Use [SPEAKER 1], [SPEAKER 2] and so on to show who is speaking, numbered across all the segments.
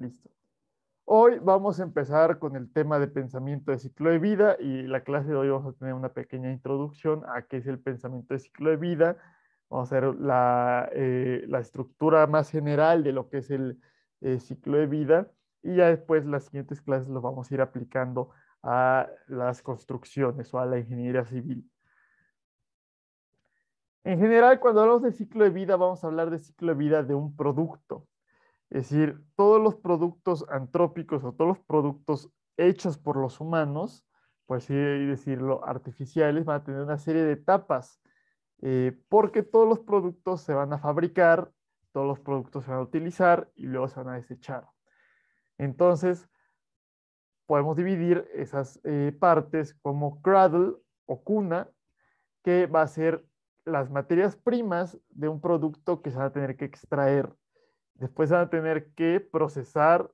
[SPEAKER 1] Listo. Hoy vamos a empezar con el tema de pensamiento de ciclo de vida y la clase de hoy vamos a tener una pequeña introducción a qué es el pensamiento de ciclo de vida. Vamos a ver la estructura más general de lo que es el ciclo de vida y ya después las siguientes clases lo vamos a ir aplicando a las construcciones o a la ingeniería civil. En general, cuando hablamos de ciclo de vida, vamos a hablar de ciclo de vida de un producto. Es decir, todos los productos antrópicos o todos los productos hechos por los humanos, por así decirlo, artificiales, van a tener una serie de etapas, porque todos los productos se van a fabricar, todos los productos se van a utilizar y luego se van a desechar. Entonces, podemos dividir esas partes como cradle o cuna, que va a ser las materias primas de un producto que se van a tener que extraer. Después van a tener que procesar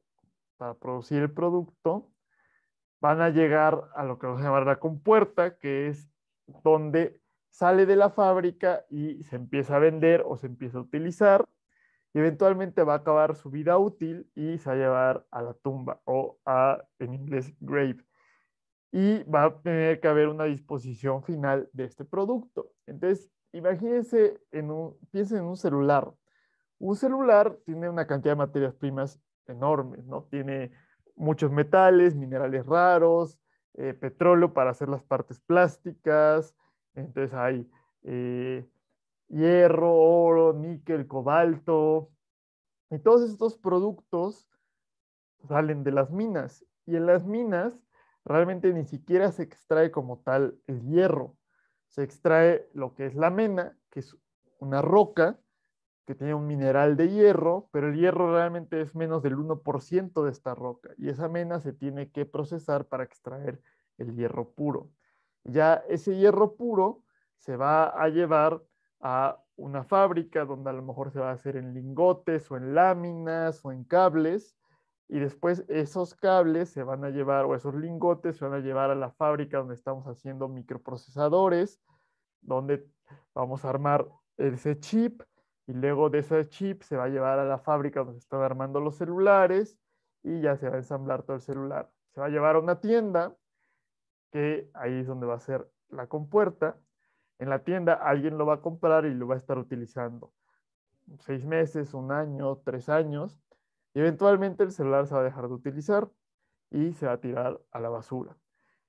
[SPEAKER 1] para producir el producto. Van a llegar a lo que vamos a llamar la compuerta, que es donde sale de la fábrica y se empieza a vender o se empieza a utilizar. Y eventualmente va a acabar su vida útil y se va a llevar a la tumba o en inglés, grave. Y va a tener que haber una disposición final de este producto. Entonces, imagínense, piensen en un celular. Un celular tiene una cantidad de materias primas enormes, ¿no? Tiene muchos metales, minerales raros, petróleo para hacer las partes plásticas, entonces hay hierro, oro, níquel, cobalto, y todos estos productos salen de las minas, y en las minas realmente ni siquiera se extrae como tal el hierro, se extrae lo que es la mena, que es una roca, que tiene un mineral de hierro, pero el hierro realmente es menos del 1% de esta roca y esa mena se tiene que procesar para extraer el hierro puro. Ya ese hierro puro se va a llevar a una fábrica donde a lo mejor se va a hacer en lingotes o en láminas o en cables y después esos cables se van a llevar o esos lingotes se van a llevar a la fábrica donde estamos haciendo microprocesadores, donde vamos a armar ese chip y luego de ese chip se va a llevar a la fábrica donde se están armando los celulares y ya se va a ensamblar todo el celular. Se va a llevar a una tienda, que ahí es donde va a ser la compuerta. En la tienda alguien lo va a comprar y lo va a estar utilizando 6 meses, un año, 3 años, y eventualmente el celular se va a dejar de utilizar y se va a tirar a la basura.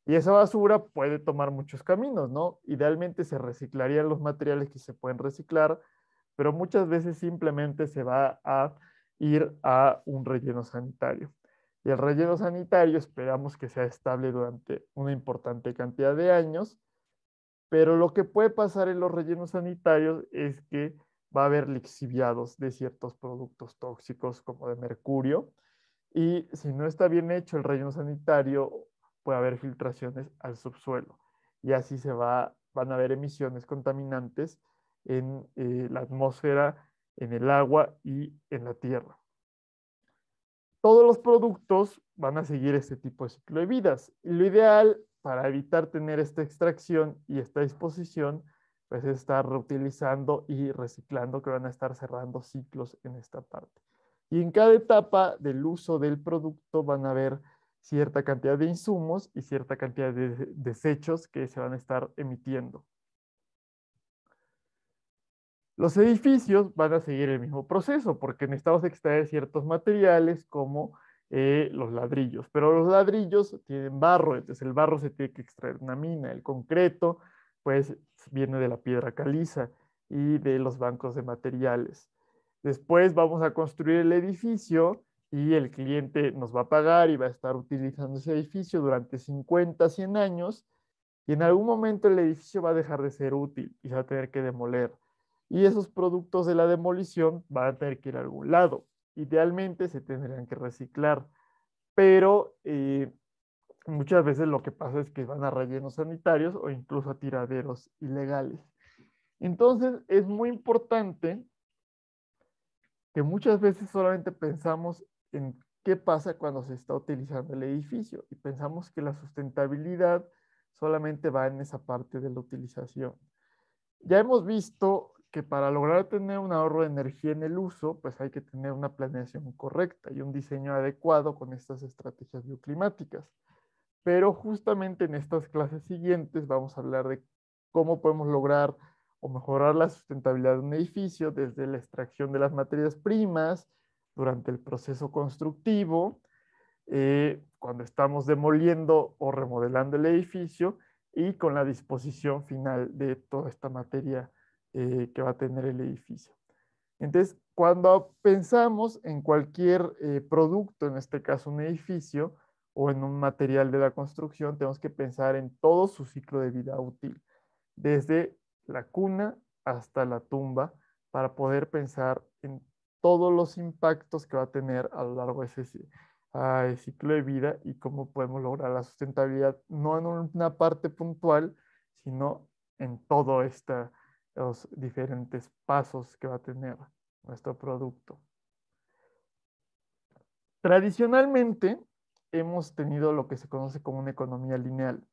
[SPEAKER 1] Y esa basura puede tomar muchos caminos, ¿no? Idealmente se reciclarían los materiales que se pueden reciclar, pero muchas veces simplemente se va a ir a un relleno sanitario. Y el relleno sanitario esperamos que sea estable durante una importante cantidad de años, pero lo que puede pasar en los rellenos sanitarios es que va a haber lixiviados de ciertos productos tóxicos como de mercurio, y si no está bien hecho el relleno sanitario, puede haber filtraciones al subsuelo. Y así van a haber emisiones contaminantes en la atmósfera, en el agua y en la tierra. Todos los productos van a seguir este tipo de ciclo de vidas. Y lo ideal para evitar tener esta extracción y esta disposición, pues es estar reutilizando y reciclando, que van a estar cerrando ciclos en esta parte. Y en cada etapa del uso del producto van a haber cierta cantidad de insumos y cierta cantidad de desechos que se van a estar emitiendo. Los edificios van a seguir el mismo proceso porque necesitamos extraer ciertos materiales como los ladrillos, pero los ladrillos tienen barro, entonces el barro se tiene que extraer de una mina, el concreto pues viene de la piedra caliza y de los bancos de materiales. Después vamos a construir el edificio y el cliente nos va a pagar y va a estar utilizando ese edificio durante 50, 100 años y en algún momento el edificio va a dejar de ser útil y se va a tener que demoler. Y esos productos de la demolición van a tener que ir a algún lado. Idealmente se tendrían que reciclar, pero muchas veces lo que pasa es que van a rellenos sanitarios o incluso a tiraderos ilegales. Entonces es muy importante que muchas veces solamente pensamos en qué pasa cuando se está utilizando el edificio y pensamos que la sustentabilidad solamente va en esa parte de la utilización. Ya hemos visto que para lograr tener un ahorro de energía en el uso, pues hay que tener una planeación correcta y un diseño adecuado con estas estrategias bioclimáticas. Pero justamente en estas clases siguientes vamos a hablar de cómo podemos lograr o mejorar la sustentabilidad de un edificio desde la extracción de las materias primas, durante el proceso constructivo, cuando estamos demoliendo o remodelando el edificio y con la disposición final de toda esta materia que va a tener el edificio. Entonces, cuando pensamos en cualquier producto, en este caso un edificio o en un material de la construcción, tenemos que pensar en todo su ciclo de vida útil, desde la cuna hasta la tumba, para poder pensar en todos los impactos que va a tener a lo largo de ese ciclo de vida y cómo podemos lograr la sustentabilidad, no en una parte puntual, sino en todos los diferentes pasos que va a tener nuestro producto. Tradicionalmente hemos tenido lo que se conoce como una economía lineal.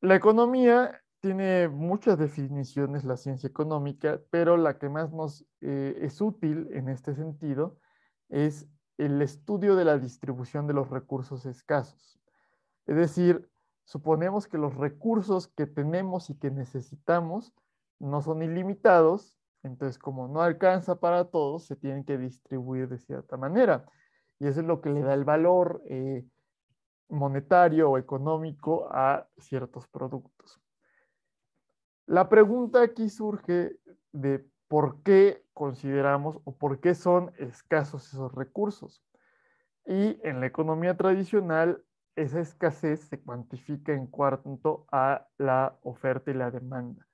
[SPEAKER 1] La economía tiene muchas definiciones, la ciencia económica, pero la que más nos es útil en este sentido es el estudio de la distribución de los recursos escasos. Es decir, suponemos que los recursos que tenemos y que necesitamos no son ilimitados, entonces como no alcanza para todos, se tienen que distribuir de cierta manera. Y eso es lo que le da el valor monetario o económico a ciertos productos. La pregunta aquí surge de por qué consideramos o por qué son escasos esos recursos. Y en la economía tradicional, esa escasez se cuantifica en cuanto a la oferta y la demanda.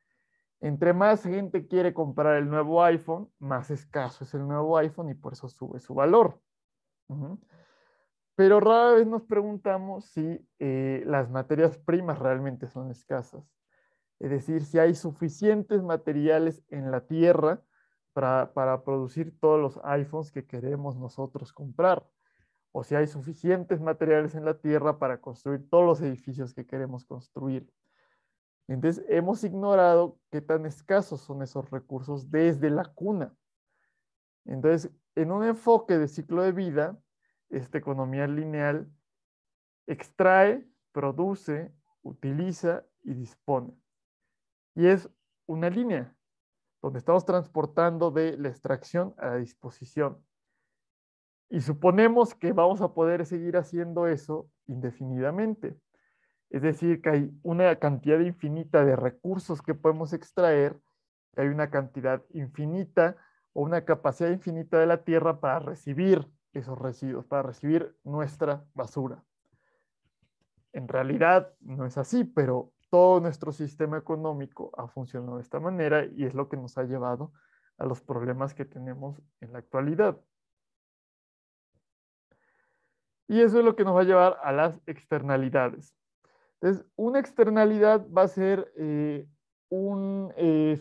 [SPEAKER 1] Entre más gente quiere comprar el nuevo iPhone, más escaso es el nuevo iPhone y por eso sube su valor. Pero rara vez nos preguntamos si las materias primas realmente son escasas. Es decir, si hay suficientes materiales en la tierra para producir todos los iPhones que queremos nosotros comprar, o si hay suficientes materiales en la tierra para construir todos los edificios que queremos construir. Entonces, hemos ignorado qué tan escasos son esos recursos desde la cuna. Entonces, en un enfoque de ciclo de vida, esta economía lineal extrae, produce, utiliza y dispone. Y es una línea donde estamos transportando de la extracción a la disposición. Y suponemos que vamos a poder seguir haciendo eso indefinidamente. Es decir, que hay una cantidad infinita de recursos que podemos extraer, que hay una cantidad infinita o una capacidad infinita de la Tierra para recibir esos residuos, para recibir nuestra basura. En realidad no es así, pero todo nuestro sistema económico ha funcionado de esta manera y es lo que nos ha llevado a los problemas que tenemos en la actualidad. Y eso es lo que nos va a llevar a las externalidades. Entonces, una externalidad va a ser un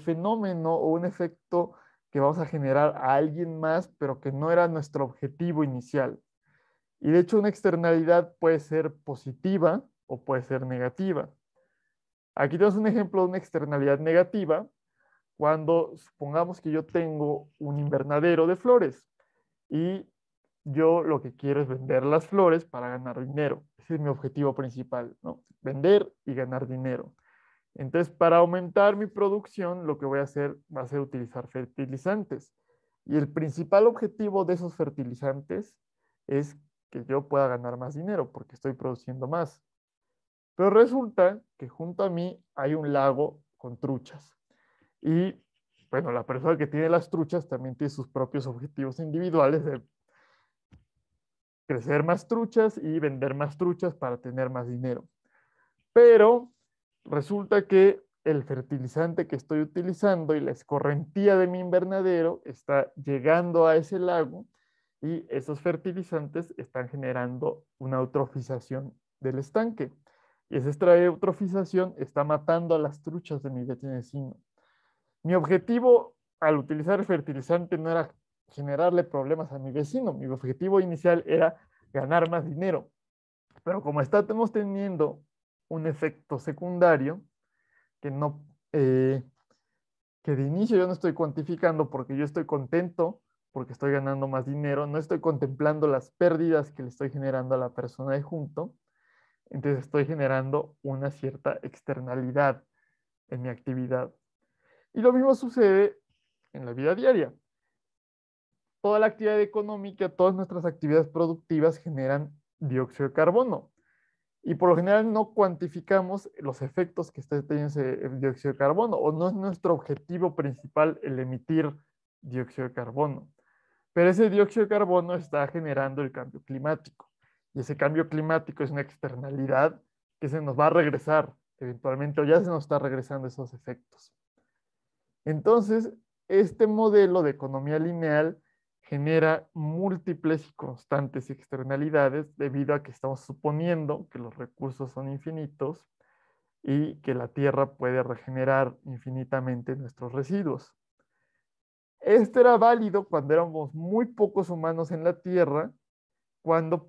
[SPEAKER 1] fenómeno o un efecto que vamos a generar a alguien más, pero que no era nuestro objetivo inicial. Y de hecho, una externalidad puede ser positiva o puede ser negativa. Aquí tenemos un ejemplo de una externalidad negativa cuando supongamos que yo tengo un invernadero de flores y yo lo que quiero es vender las flores para ganar dinero. Ese es mi objetivo principal, ¿no? Vender y ganar dinero. Entonces, para aumentar mi producción, lo que voy a hacer va a ser utilizar fertilizantes. Y el principal objetivo de esos fertilizantes es que yo pueda ganar más dinero porque estoy produciendo más. Pero resulta que junto a mí hay un lago con truchas. Y bueno, la persona que tiene las truchas también tiene sus propios objetivos individuales de crecer más truchas y vender más truchas para tener más dinero. Pero resulta que el fertilizante que estoy utilizando y la escorrentía de mi invernadero está llegando a ese lago y esos fertilizantes están generando una eutrofización del estanque. Y esa eutrofización está matando a las truchas de mi vecino. Mi objetivo al utilizar el fertilizante no era generarle problemas a mi vecino. Mi objetivo inicial era ganar más dinero. Pero como estamos teniendo un efecto secundario que no que de inicio yo no estoy cuantificando porque yo estoy contento, porque estoy ganando más dinero, no estoy contemplando las pérdidas que le estoy generando a la persona de junto, entonces estoy generando una cierta externalidad en mi actividad. Y lo mismo sucede en la vida diaria. Toda la actividad económica, todas nuestras actividades productivas generan dióxido de carbono. Y por lo general no cuantificamos los efectos que está teniendo ese dióxido de carbono, o no es nuestro objetivo principal el emitir dióxido de carbono. Pero ese dióxido de carbono está generando el cambio climático. Y ese cambio climático es una externalidad que se nos va a regresar eventualmente, o ya se nos está regresando esos efectos. Entonces, este modelo de economía lineal genera múltiples y constantes externalidades debido a que estamos suponiendo que los recursos son infinitos y que la Tierra puede regenerar infinitamente nuestros residuos. Esto era válido cuando éramos muy pocos humanos en la Tierra, cuando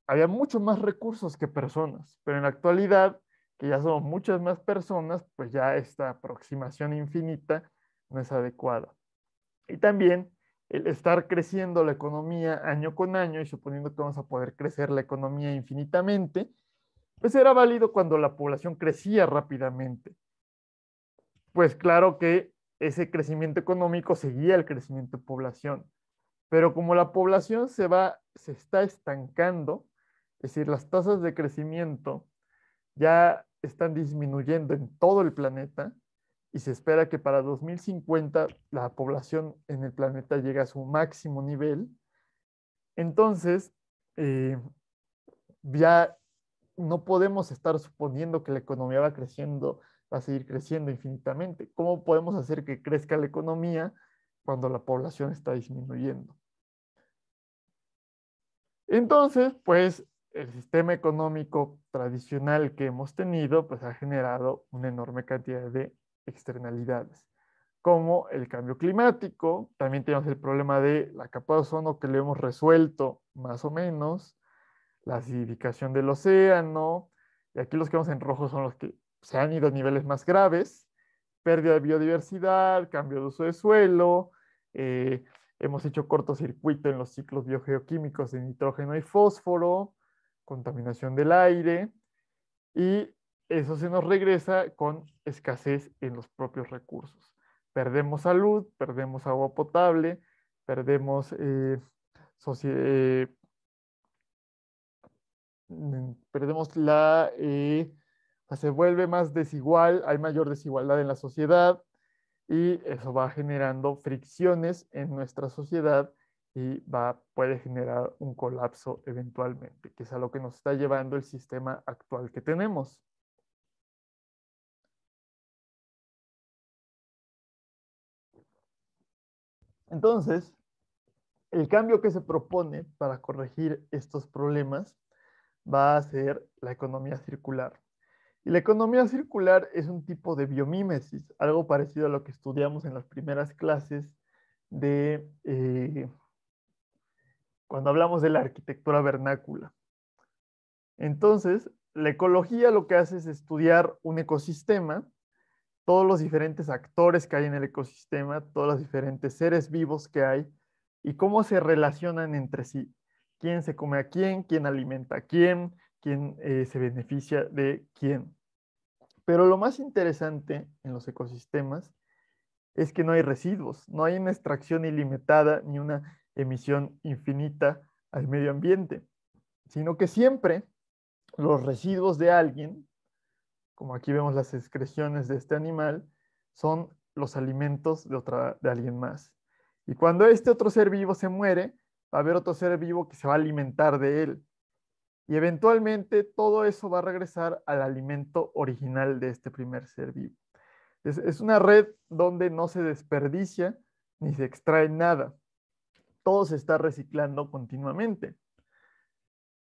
[SPEAKER 1] había muchos más recursos que personas, pero en la actualidad, que ya somos muchas más personas, pues ya esta aproximación infinita no es adecuada. Y también el estar creciendo la economía año con año y suponiendo que vamos a poder crecer la economía infinitamente, pues era válido cuando la población crecía rápidamente. Pues claro que ese crecimiento económico seguía el crecimiento de población, pero como la población se está estancando, es decir, las tasas de crecimiento ya están disminuyendo en todo el planeta y se espera que para 2050 la población en el planeta llegue a su máximo nivel. Entonces, eh, ya no podemos estar suponiendo que la economía va creciendo, va a seguir creciendo infinitamente. ¿Cómo podemos hacer que crezca la economía cuando la población está disminuyendo? Entonces, pues el sistema económico tradicional que hemos tenido, pues ha generado una enorme cantidad de externalidades, como el cambio climático. También tenemos el problema de la capa de ozono que lo hemos resuelto más o menos, la acidificación del océano, y aquí los que vemos en rojo son los que se han ido a niveles más graves, pérdida de biodiversidad, cambio de uso de suelo, eh, hemos hecho cortocircuito en los ciclos biogeoquímicos de nitrógeno y fósforo, contaminación del aire, y eso se nos regresa con escasez en los propios recursos. Perdemos salud, perdemos agua potable, perdemos perdemos se vuelve más desigual, hay mayor desigualdad en la sociedad y eso va generando fricciones en nuestra sociedad y puede generar un colapso eventualmente, que es a lo que nos está llevando el sistema actual que tenemos. Entonces, el cambio que se propone para corregir estos problemas va a ser la economía circular. Y la economía circular es un tipo de biomímesis, algo parecido a lo que estudiamos en las primeras clases de cuando hablamos de la arquitectura vernácula. Entonces, la ecología lo que hace es estudiar un ecosistema, todos los diferentes actores que hay en el ecosistema, todos los diferentes seres vivos que hay y cómo se relacionan entre sí. ¿Quién se come a quién alimenta a quién se beneficia de quién? Pero lo más interesante en los ecosistemas es que no hay residuos, no hay una extracción ilimitada ni una emisión infinita al medio ambiente, sino que siempre los residuos de alguien, como aquí vemos las excreciones de este animal, son los alimentos de alguien más. Y cuando este otro ser vivo se muere, va a haber otro ser vivo que se va a alimentar de él. Y eventualmente todo eso va a regresar al alimento original de este primer ser vivo. Es una red donde no se desperdicia ni se extrae nada. Todo se está reciclando continuamente.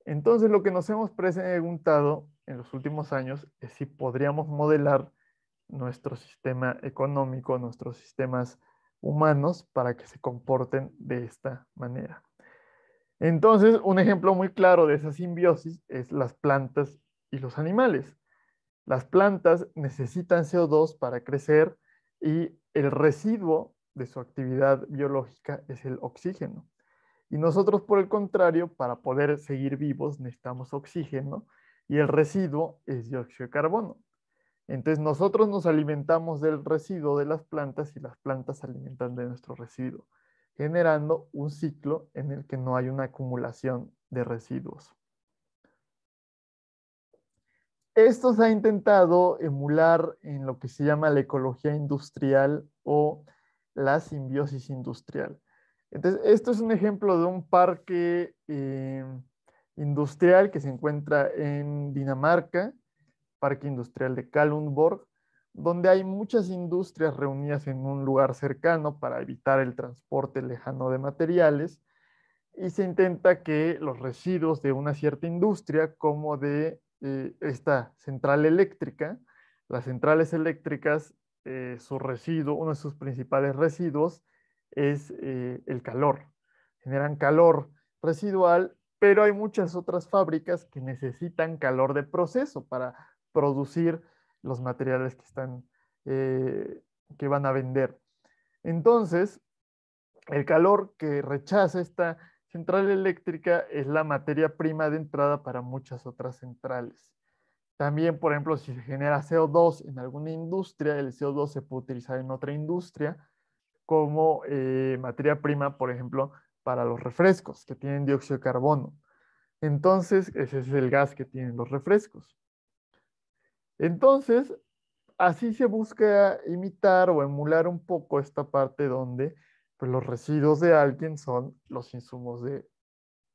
[SPEAKER 1] Entonces, lo que nos hemos preguntado en los últimos años es si podríamos modelar nuestro sistema económico, nuestros sistemas humanos para que se comporten de esta manera. Entonces, un ejemplo muy claro de esa simbiosis es las plantas y los animales. Las plantas necesitan CO2 para crecer y el residuo de su actividad biológica es el oxígeno. Y nosotros, por el contrario, para poder seguir vivos necesitamos oxígeno y el residuo es dióxido de carbono. Entonces nosotros nos alimentamos del residuo de las plantas y las plantas se alimentan de nuestro residuo, generando un ciclo en el que no hay una acumulación de residuos. Esto se ha intentado emular en lo que se llama la ecología industrial o la simbiosis industrial. Entonces, esto es un ejemplo de un parque industrial que se encuentra en Dinamarca, Parque Industrial de Kalundborg, donde hay muchas industrias reunidas en un lugar cercano para evitar el transporte lejano de materiales y se intenta que los residuos de una cierta industria, como de esta central eléctrica, las centrales eléctricas, su residuo, uno de sus principales residuos es el calor. Generan calor residual, pero hay muchas otras fábricas que necesitan calor de proceso para producir los materiales que están, que van a vender. Entonces, el calor que rechaza esta central eléctrica es la materia prima de entrada para muchas otras centrales. También, por ejemplo, si se genera CO2 en alguna industria, el CO2 se puede utilizar en otra industria como materia prima, por ejemplo, para los refrescos que tienen dióxido de carbono. Entonces, ese es el gas que tienen los refrescos. Entonces, así se busca imitar o emular un poco esta parte donde pues, los residuos de alguien son los insumos de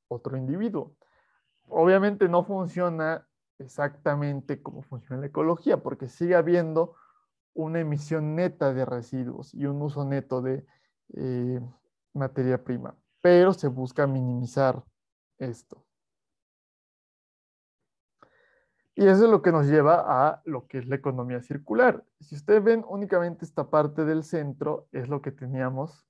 [SPEAKER 1] otro individuo. Obviamente no funciona exactamente como funciona la ecología, porque sigue habiendo una emisión neta de residuos y un uso neto de eh, materia prima, pero se busca minimizar esto. Y eso es lo que nos lleva a lo que es la economía circular. Si ustedes ven únicamente esta parte del centro, es lo que teníamos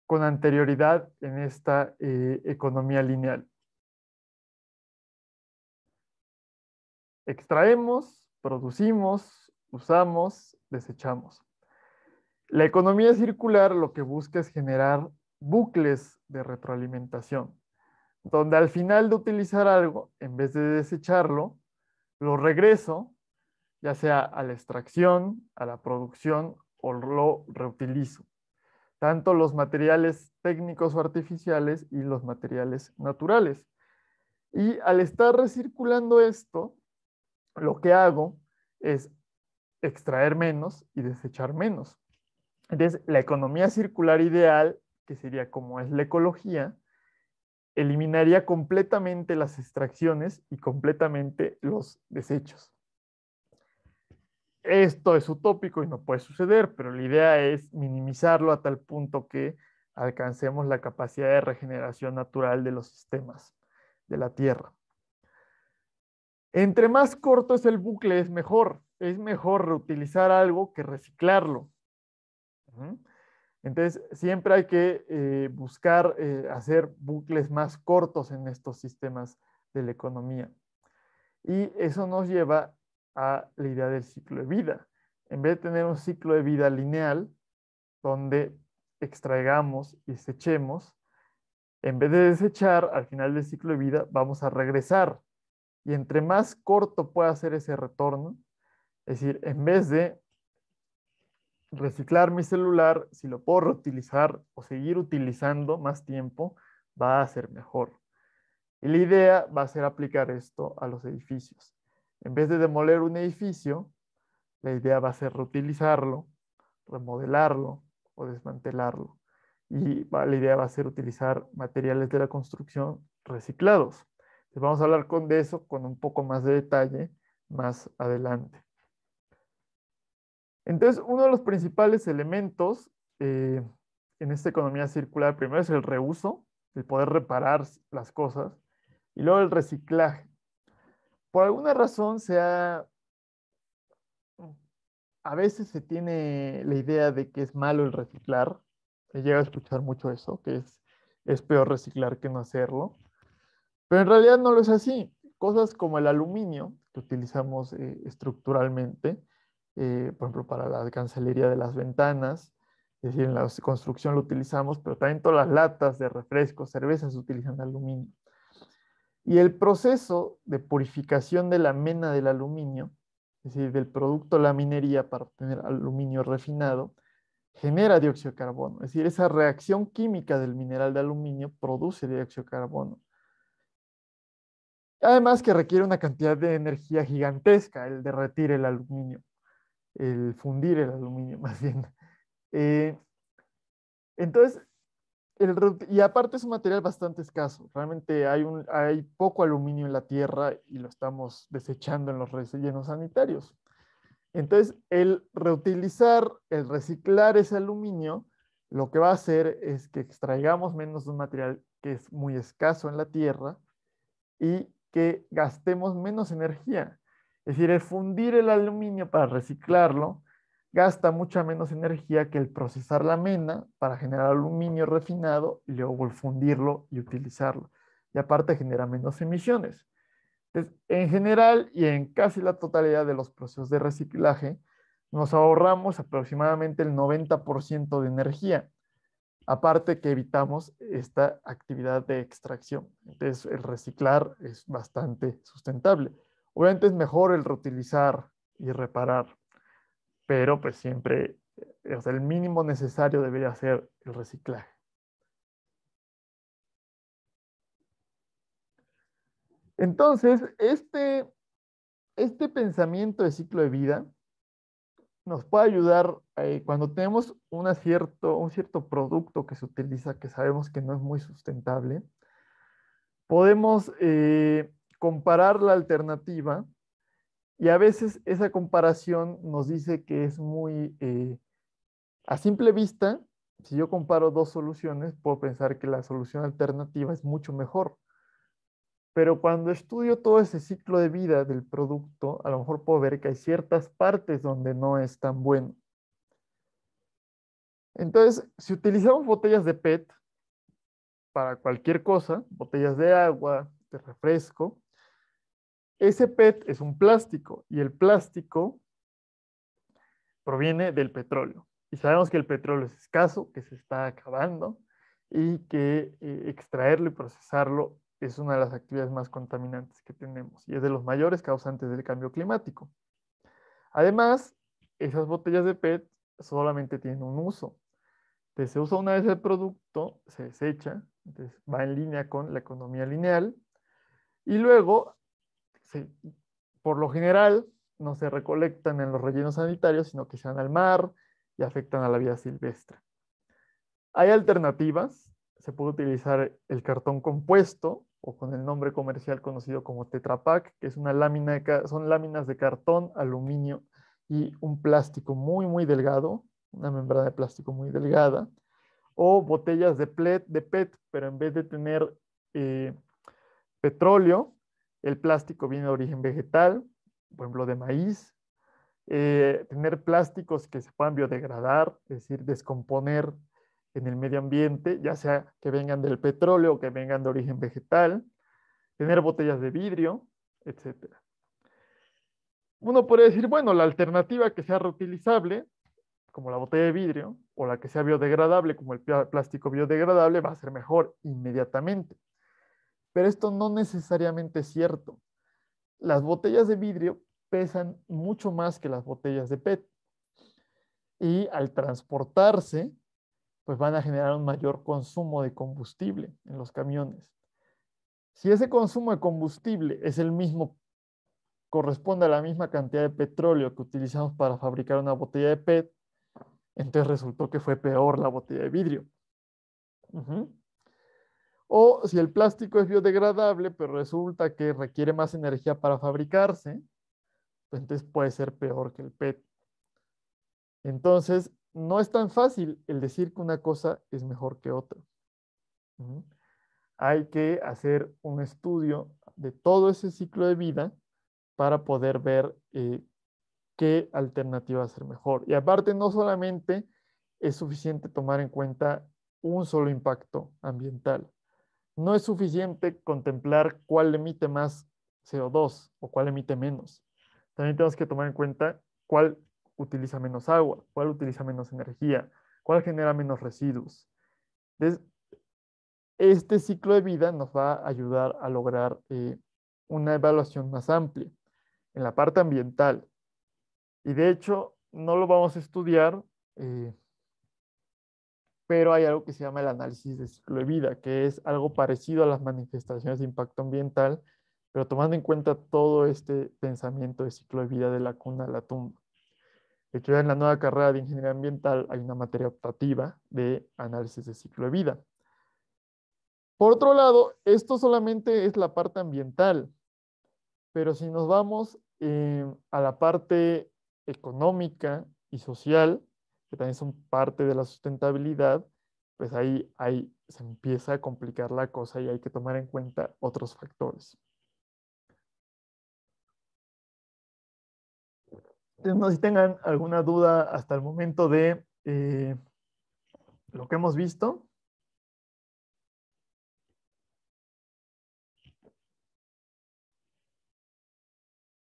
[SPEAKER 1] con anterioridad en esta economía lineal. Extraemos, producimos, usamos, desechamos. La economía circular lo que busca es generar bucles de retroalimentación, donde al final de utilizar algo, en vez de desecharlo, lo regreso, ya sea a la extracción, a la producción o lo reutilizo. Tanto los materiales técnicos o artificiales y los materiales naturales. Y al estar recirculando esto, lo que hago es extraer menos y desechar menos. Entonces, la economía circular ideal, que sería como es la ecología, eliminaría completamente las extracciones y completamente los desechos. Esto es utópico y no puede suceder, pero la idea es minimizarlo a tal punto que alcancemos la capacidad de regeneración natural de los sistemas de la Tierra. Entre más corto es el bucle, es mejor. Es mejor reutilizar algo que reciclarlo. Entonces, siempre hay que buscar hacer bucles más cortos en estos sistemas de la economía. Y eso nos lleva a la idea del ciclo de vida. En vez de tener un ciclo de vida lineal, donde extraigamos y desechemos, en vez de desechar, al final del ciclo de vida, vamos a regresar. Y entre más corto pueda ser ese retorno, es decir, en vez de reciclar mi celular, si lo puedo reutilizar o seguir utilizando más tiempo, va a ser mejor. Y la idea va a ser aplicar esto a los edificios. En vez de demoler un edificio, la idea va a ser reutilizarlo, remodelarlo o desmantelarlo. Y la idea va a ser utilizar materiales de la construcción reciclados. Entonces vamos a hablar de eso con un poco más de detalle más adelante. Entonces, uno de los principales elementos en esta economía circular, primero es el reuso, el poder reparar las cosas, y luego el reciclaje. Por alguna razón a veces se tiene la idea de que es malo el reciclar. He llegado a escuchar mucho eso, que es peor reciclar que no hacerlo. Pero en realidad no lo es así. Cosas como el aluminio, que utilizamos estructuralmente, por ejemplo, para la cancelería de las ventanas, es decir, en la construcción lo utilizamos, pero también todas las latas de refrescos, cervezas utilizan aluminio. Y el proceso de purificación de la mena del aluminio, es decir, del producto de la minería para obtener aluminio refinado, genera dióxido de carbono. Es decir, esa reacción química del mineral de aluminio produce dióxido de carbono. Además que requiere una cantidad de energía gigantesca el derretir el aluminio, el fundir el aluminio más bien. Eh, entonces, y aparte es un material bastante escaso. Realmente hay poco aluminio en la tierra y lo estamos desechando en los rellenos sanitarios. Entonces, el reutilizar, el reciclar ese aluminio, lo que va a hacer es que extraigamos menos de un material que es muy escaso en la tierra y que gastemos menos energía. Es decir, el fundir el aluminio para reciclarlo gasta mucha menos energía que el procesar la mena para generar aluminio refinado y luego fundirlo y utilizarlo. Y aparte genera menos emisiones. Entonces, en general y en casi la totalidad de los procesos de reciclaje, nos ahorramos aproximadamente el 90% de energía. Aparte que evitamos esta actividad de extracción. Entonces, el reciclar es bastante sustentable. Obviamente es mejor el reutilizar y reparar, pero pues siempre, o sea, el mínimo necesario debería ser el reciclaje. Entonces, este pensamiento de ciclo de vida nos puede ayudar cuando tenemos un cierto producto que se utiliza que sabemos que no es muy sustentable. Podemos comparar la alternativa y a veces esa comparación nos dice que es muy, a simple vista, si yo comparo dos soluciones, puedo pensar que la solución alternativa es mucho mejor. Pero cuando estudio todo ese ciclo de vida del producto, a lo mejor puedo ver que hay ciertas partes donde no es tan bueno. Entonces, si utilizamos botellas de PET para cualquier cosa, botellas de agua, de refresco, ese PET es un plástico y el plástico proviene del petróleo. Y sabemos que el petróleo es escaso, que se está acabando y que extraerlo y procesarlo es una de las actividades más contaminantes que tenemos y es de los mayores causantes del cambio climático. Además, esas botellas de PET solamente tienen un uso. Entonces, se usa una vez el producto, se desecha, entonces va en línea con la economía lineal y luego se, por lo general, no se recolectan en los rellenos sanitarios, sino que se van al mar y afectan a la vida silvestre. Hay alternativas. Se puede utilizar el cartón compuesto o con el nombre comercial conocido como Tetra Pak, que es una lámina son láminas de cartón, aluminio y un plástico muy, muy delgado, una membrana de plástico muy delgada, o botellas de PET, pero en vez de tener eh, petróleo, el plástico viene de origen vegetal, por ejemplo, de maíz. Tener plásticos que se puedan biodegradar, es decir, descomponer en el medio ambiente, ya sea que vengan del petróleo o que vengan de origen vegetal. Tener botellas de vidrio, etcétera. Uno puede decir, bueno, la alternativa que sea reutilizable, como la botella de vidrio, o la que sea biodegradable, como el plástico biodegradable, va a ser mejor inmediatamente. Pero esto no necesariamente es cierto. Las botellas de vidrio pesan mucho más que las botellas de PET y al transportarse, pues van a generar un mayor consumo de combustible en los camiones. Si ese consumo de combustible es el mismo, corresponde a la misma cantidad de petróleo que utilizamos para fabricar una botella de PET, entonces resultó que fue peor la botella de vidrio. O si el plástico es biodegradable, pero resulta que requiere más energía para fabricarse, pues entonces puede ser peor que el PET. Entonces, no es tan fácil el decir que una cosa es mejor que otra. Hay que hacer un estudio de todo ese ciclo de vida para poder ver qué alternativa va a ser mejor. Y aparte, no solamente es suficiente tomar en cuenta un solo impacto ambiental. No es suficiente contemplar cuál emite más CO2 o cuál emite menos. También tenemos que tomar en cuenta cuál utiliza menos agua, cuál utiliza menos energía, cuál genera menos residuos. Entonces, este ciclo de vida nos va a ayudar a lograr una evaluación más amplia en la parte ambiental. Y de hecho, no lo vamos a estudiar, eh, pero hay algo que se llama el análisis de ciclo de vida, que es algo parecido a las manifestaciones de impacto ambiental, pero tomando en cuenta todo este pensamiento de ciclo de vida de la cuna a la tumba. De hecho, ya en la nueva carrera de ingeniería ambiental hay una materia optativa de análisis de ciclo de vida. Por otro lado, esto solamente es la parte ambiental, pero si nos vamos a la parte económica y social, que también son parte de la sustentabilidad, pues ahí se empieza a complicar la cosa y hay que tomar en cuenta otros factores. Entonces, no sé si tengan alguna duda hasta el momento de lo que hemos visto.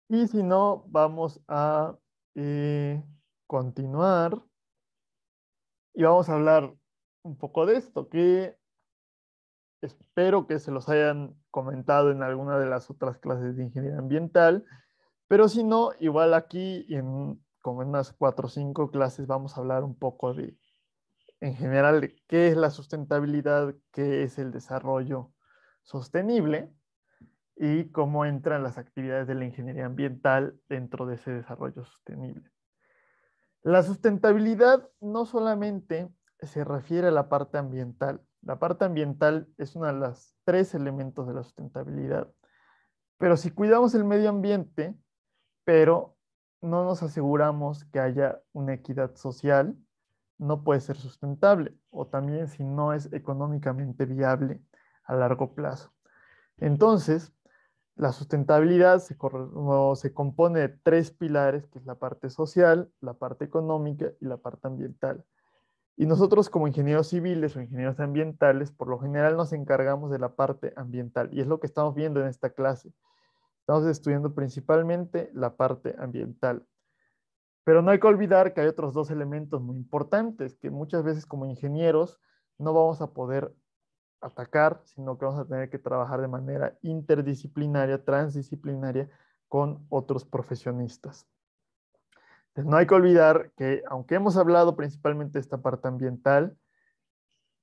[SPEAKER 1] Y si no, vamos a continuar y vamos a hablar un poco de esto, que espero que se los hayan comentado en alguna de las otras clases de ingeniería ambiental, pero si no, igual aquí como en unas 4 o 5 clases vamos a hablar un poco en general, de qué es la sustentabilidad, qué es el desarrollo sostenible y cómo entran las actividades de la ingeniería ambiental dentro de ese desarrollo sostenible. La sustentabilidad no solamente se refiere a la parte ambiental. La parte ambiental es uno de los 3 elementos de la sustentabilidad. Pero si cuidamos el medio ambiente, pero no nos aseguramos que haya una equidad social, no puede ser sustentable. O también si no es económicamente viable a largo plazo. Entonces, la sustentabilidad se compone de 3 pilares, que es la parte social, la parte económica y la parte ambiental. Y nosotros como ingenieros civiles o ingenieros ambientales, por lo general nos encargamos de la parte ambiental. Y es lo que estamos viendo en esta clase. Estamos estudiando principalmente la parte ambiental. Pero no hay que olvidar que hay otros 2 elementos muy importantes que muchas veces como ingenieros no vamos a poder atacar, sino que vamos a tener que trabajar de manera interdisciplinaria, transdisciplinaria con otros profesionistas. Entonces, no hay que olvidar que aunque hemos hablado principalmente de esta parte ambiental,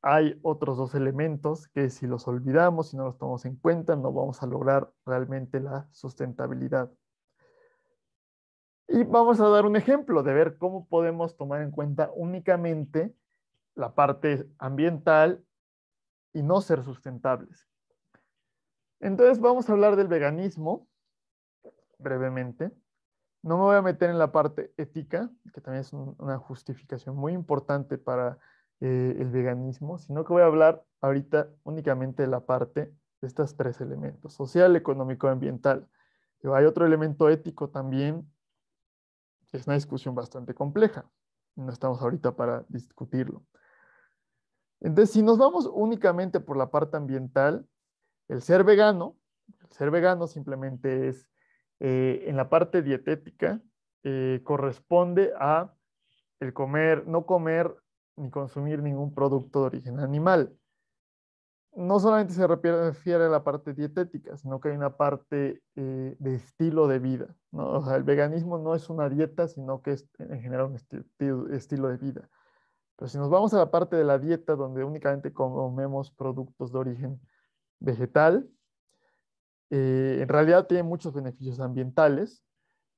[SPEAKER 1] hay otros 2 elementos que si los olvidamos, si no los tomamos en cuenta, no vamos a lograr realmente la sustentabilidad. Y vamos a dar un ejemplo de ver cómo podemos tomar en cuenta únicamente la parte ambiental y no ser sustentables. Entonces vamos a hablar del veganismo brevemente. No me voy a meter en la parte ética, que también es una justificación muy importante para el veganismo, sino que voy a hablar ahorita únicamente de la parte de estos 3 elementos, social, económico y ambiental. Pero hay otro elemento ético también, que es una discusión bastante compleja. No estamos ahorita para discutirlo. Entonces, si nos vamos únicamente por la parte ambiental, el ser vegano, simplemente es, en la parte dietética, corresponde a el comer, no comer ni consumir ningún producto de origen animal. No solamente se refiere a la parte dietética, sino que hay una parte de estilo de vida, ¿no? O sea, el veganismo no es una dieta, sino que es en general un estilo de vida. Pero si nos vamos a la parte de la dieta, donde únicamente comemos productos de origen vegetal, en realidad tiene muchos beneficios ambientales,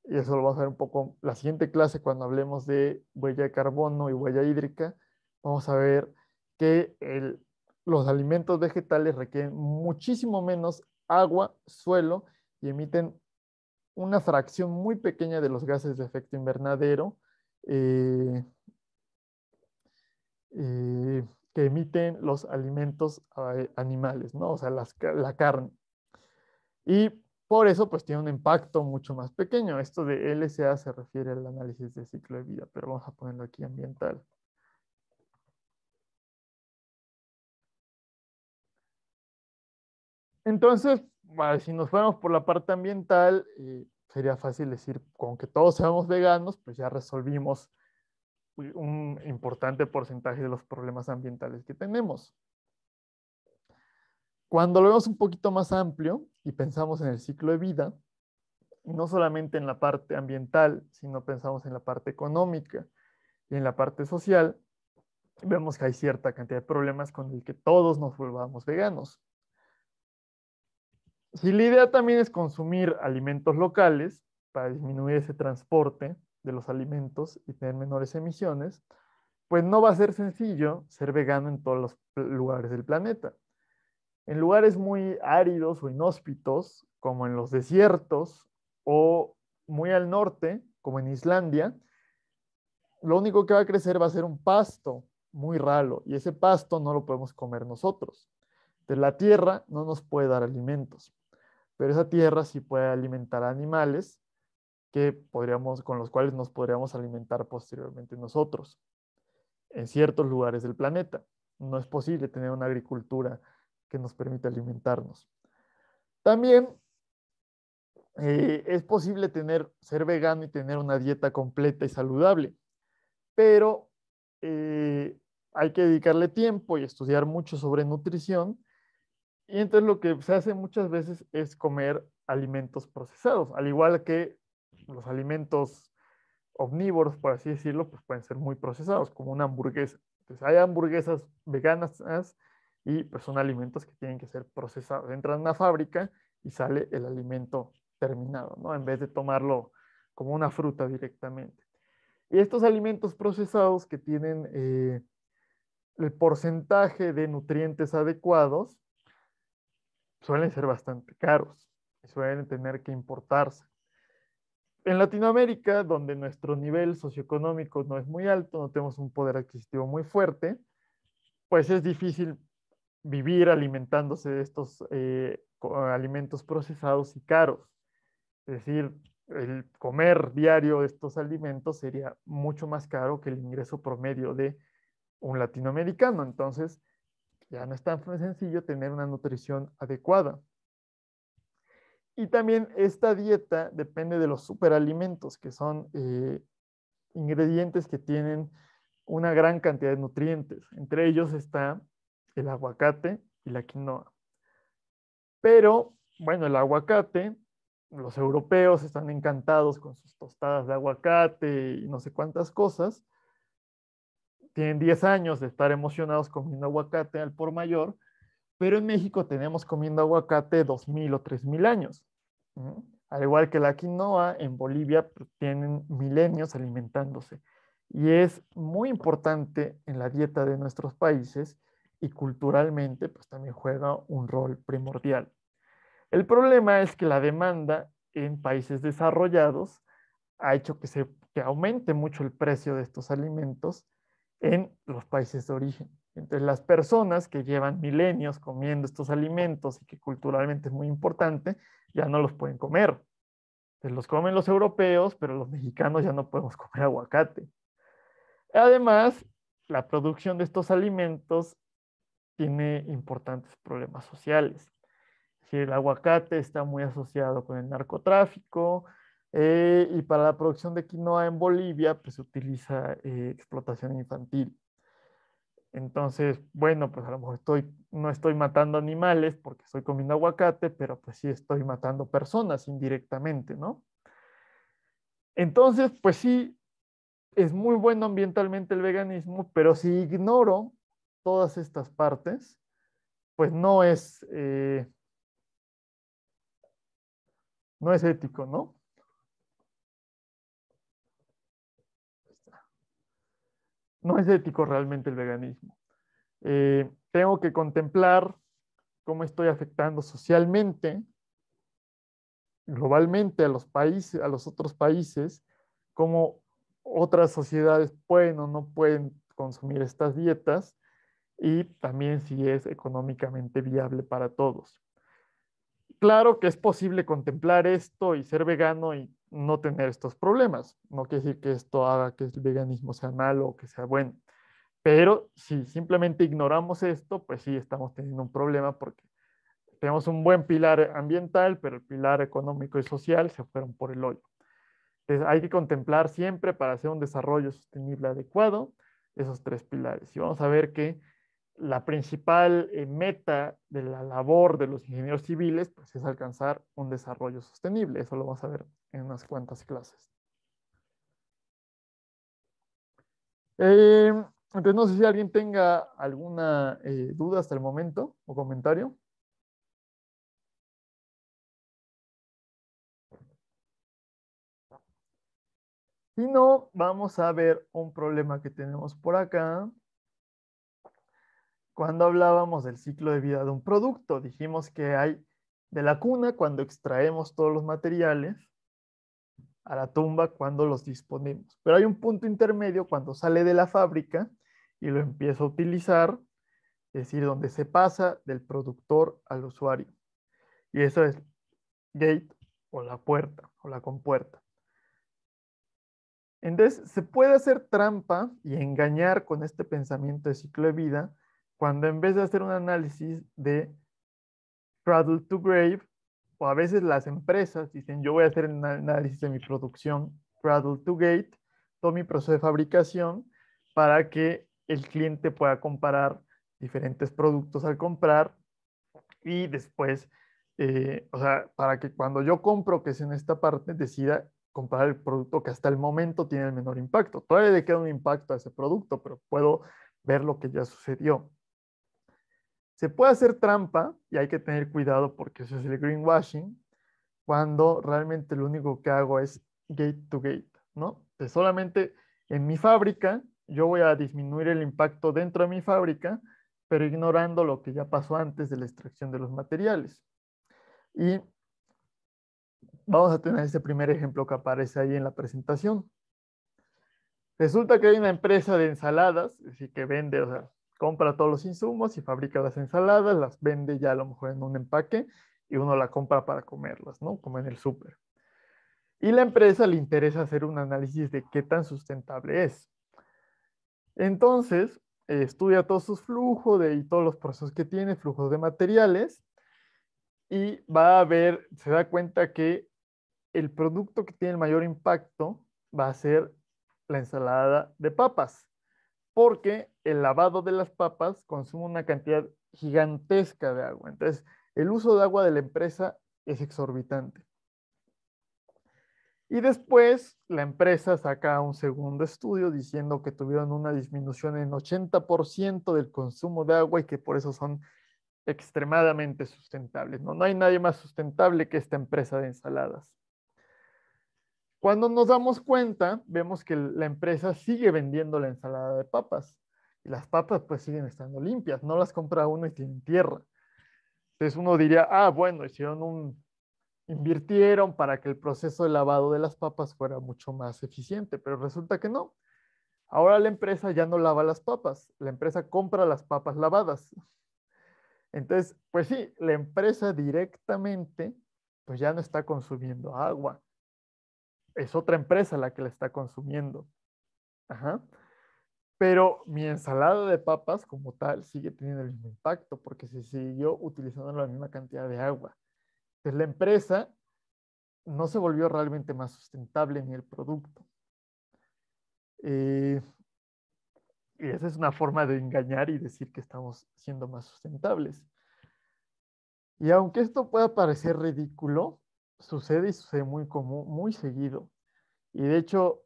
[SPEAKER 1] y eso lo vamos a ver un poco la siguiente clase cuando hablemos de huella de carbono y huella hídrica. Vamos a ver que los alimentos vegetales requieren muchísimo menos agua, suelo, y emiten una fracción muy pequeña de los gases de efecto invernadero eh, eh, que emiten los alimentos animales, ¿no? O sea, la carne. Y por eso, pues tiene un impacto mucho más pequeño. Esto de LCA se refiere al análisis de ciclo de vida, pero vamos a ponerlo aquí ambiental. Entonces, vale, si nos fuéramos por la parte ambiental, sería fácil decir, con que todos seamos veganos, pues ya resolvimos un importante porcentaje de los problemas ambientales que tenemos. Cuando lo vemos un poquito más amplio y pensamos en el ciclo de vida, y no solamente en la parte ambiental, sino pensamos en la parte económica y en la parte social, vemos que hay cierta cantidad de problemas con el que todos nos volvamos veganos. Si la idea también es consumir alimentos locales para disminuir ese transporte de los alimentos y tener menores emisiones, pues no va a ser sencillo ser vegano en todos los lugares del planeta. En lugares muy áridos o inhóspitos, como en los desiertos, o muy al norte, como en Islandia, lo único que va a crecer va a ser un pasto muy ralo, y ese pasto no lo podemos comer nosotros. De la tierra no nos puede dar alimentos, pero esa tierra sí puede alimentar animales con los cuales nos podríamos alimentar posteriormente nosotros, en ciertos lugares del planeta. No es posible tener una agricultura que nos permita alimentarnos. También es posible ser vegano y tener una dieta completa y saludable, pero eh, hay que dedicarle tiempo y estudiar mucho sobre nutrición. Y entonces lo que se hace muchas veces es comer alimentos procesados, al igual que los alimentos omnívoros, por así decirlo, pues pueden ser muy procesados, como una hamburguesa. Entonces hay hamburguesas veganas y pues son alimentos que tienen que ser procesados. Entran a una fábrica y sale el alimento terminado, ¿no? En vez de tomarlo como una fruta directamente. Y estos alimentos procesados que tienen el porcentaje de nutrientes adecuados suelen ser bastante caros y suelen tener que importarse. En Latinoamérica, donde nuestro nivel socioeconómico no es muy alto, no tenemos un poder adquisitivo muy fuerte, pues es difícil vivir alimentándose de estos alimentos procesados y caros. Es decir, el comer diario estos alimentos sería mucho más caro que el ingreso promedio de un latinoamericano. Entonces, ya no es tan sencillo tener una nutrición adecuada. Y también esta dieta depende de los superalimentos, que son ingredientes que tienen una gran cantidad de nutrientes. Entre ellos está el aguacate y la quinoa. Pero, bueno, el aguacate, los europeos están encantados con sus tostadas de aguacate y no sé cuántas cosas. Tienen 10 años de estar emocionados comiendo aguacate al por mayor, pero en México tenemos comiendo aguacate 2000 o 3000 años. ¿No? Al igual que la quinoa, en Bolivia pues, tienen milenios alimentándose. Y es muy importante en la dieta de nuestros países y culturalmente pues también juega un rol primordial. El problema es que la demanda en países desarrollados ha hecho que aumente mucho el precio de estos alimentos en los países de origen. Entonces, las personas que llevan milenios comiendo estos alimentos y que culturalmente es muy importante, ya no los pueden comer. Entonces, los comen los europeos, pero los mexicanos ya no podemos comer aguacate. Además, la producción de estos alimentos tiene importantes problemas sociales. Si el aguacate está muy asociado con el narcotráfico y para la producción de quinoa en Bolivia pues se utiliza explotación infantil. Entonces, bueno, pues a lo mejor no estoy matando animales porque estoy comiendo aguacate, pero pues sí estoy matando personas indirectamente, ¿no? Entonces, pues sí, es muy bueno ambientalmente el veganismo, pero si ignoro todas estas partes, pues no es ético, ¿no? No es ético realmente el veganismo. Tengo que contemplar cómo estoy afectando socialmente, globalmente a los países, a los otros países, cómo otras sociedades pueden o no pueden consumir estas dietas y también si es económicamente viable para todos. Claro que es posible contemplar esto y ser vegano y no tener estos problemas. No quiere decir que esto haga que el veganismo sea malo o que sea bueno. Pero si simplemente ignoramos esto, pues sí estamos teniendo un problema porque tenemos un buen pilar ambiental, pero el pilar económico y social se fueron por el hoyo. Entonces, hay que contemplar siempre para hacer un desarrollo sostenible adecuado esos tres pilares. Y vamos a ver que la principal meta de la labor de los ingenieros civiles pues, es alcanzar un desarrollo sostenible. Eso lo vamos a ver en unas cuantas clases. Entonces, no sé si alguien tenga alguna duda hasta el momento o comentario. Si no, vamos a ver un problema que tenemos por acá. Cuando hablábamos del ciclo de vida de un producto, dijimos que hay de la cuna cuando extraemos todos los materiales a la tumba cuando los disponemos. Pero hay un punto intermedio cuando sale de la fábrica y lo empiezo a utilizar, es decir, donde se pasa del productor al usuario. Y eso es gate o la puerta o la compuerta. Entonces, se puede hacer trampa y engañar con este pensamiento de ciclo de vida cuando en vez de hacer un análisis de cradle to grave, o a veces las empresas dicen, yo voy a hacer un análisis de mi producción cradle to gate, todo mi proceso de fabricación, para que el cliente pueda comparar diferentes productos al comprar y después, o sea, para que cuando yo compro, que es en esta parte, decida comprar el producto que hasta el momento tiene el menor impacto. Todavía le queda un impacto a ese producto, pero puedo ver lo que ya sucedió. Se puede hacer trampa y hay que tener cuidado porque eso es el greenwashing, cuando realmente lo único que hago es gate to gate, ¿no? Entonces, solamente en mi fábrica yo voy a disminuir el impacto dentro de mi fábrica, pero ignorando lo que ya pasó antes de la extracción de los materiales. Y vamos a tener ese primer ejemplo que aparece ahí en la presentación. Resulta que hay una empresa de ensaladas, es decir, que vende, o sea, compra todos los insumos y fabrica las ensaladas, las vende ya a lo mejor en un empaque y uno la compra para comerlas, ¿no? Como en el súper. Y la empresa le interesa hacer un análisis de qué tan sustentable es. Entonces, estudia todos sus flujos y todos los procesos que tiene, flujos de materiales, y va a ver, se da cuenta que el producto que tiene el mayor impacto va a ser la ensalada de papas, porque el lavado de las papas consume una cantidad gigantesca de agua. Entonces, el uso de agua de la empresa es exorbitante. Y después la empresa saca un segundo estudio diciendo que tuvieron una disminución en 80% del consumo de agua y que por eso son extremadamente sustentables. No, no hay nadie más sustentable que esta empresa de ensaladas. Cuando nos damos cuenta, vemos que la empresa sigue vendiendo la ensalada de papas y las papas pues siguen estando limpias, no las compra uno y tienen tierra. Entonces uno diría, ah, bueno, invirtieron para que el proceso de lavado de las papas fuera mucho más eficiente, pero resulta que no. Ahora la empresa ya no lava las papas, la empresa compra las papas lavadas. Entonces, pues sí, la empresa directamente pues ya no está consumiendo agua. Es otra empresa la que la está consumiendo. Ajá. Pero mi ensalada de papas como tal sigue teniendo el mismo impacto porque se siguió utilizando la misma cantidad de agua. Entonces la empresa no se volvió realmente más sustentable ni el producto. Eh, y esa es una forma de engañar y decir que estamos siendo más sustentables. Y aunque esto pueda parecer ridículo, sucede y sucede muy común, muy seguido. Y de hecho,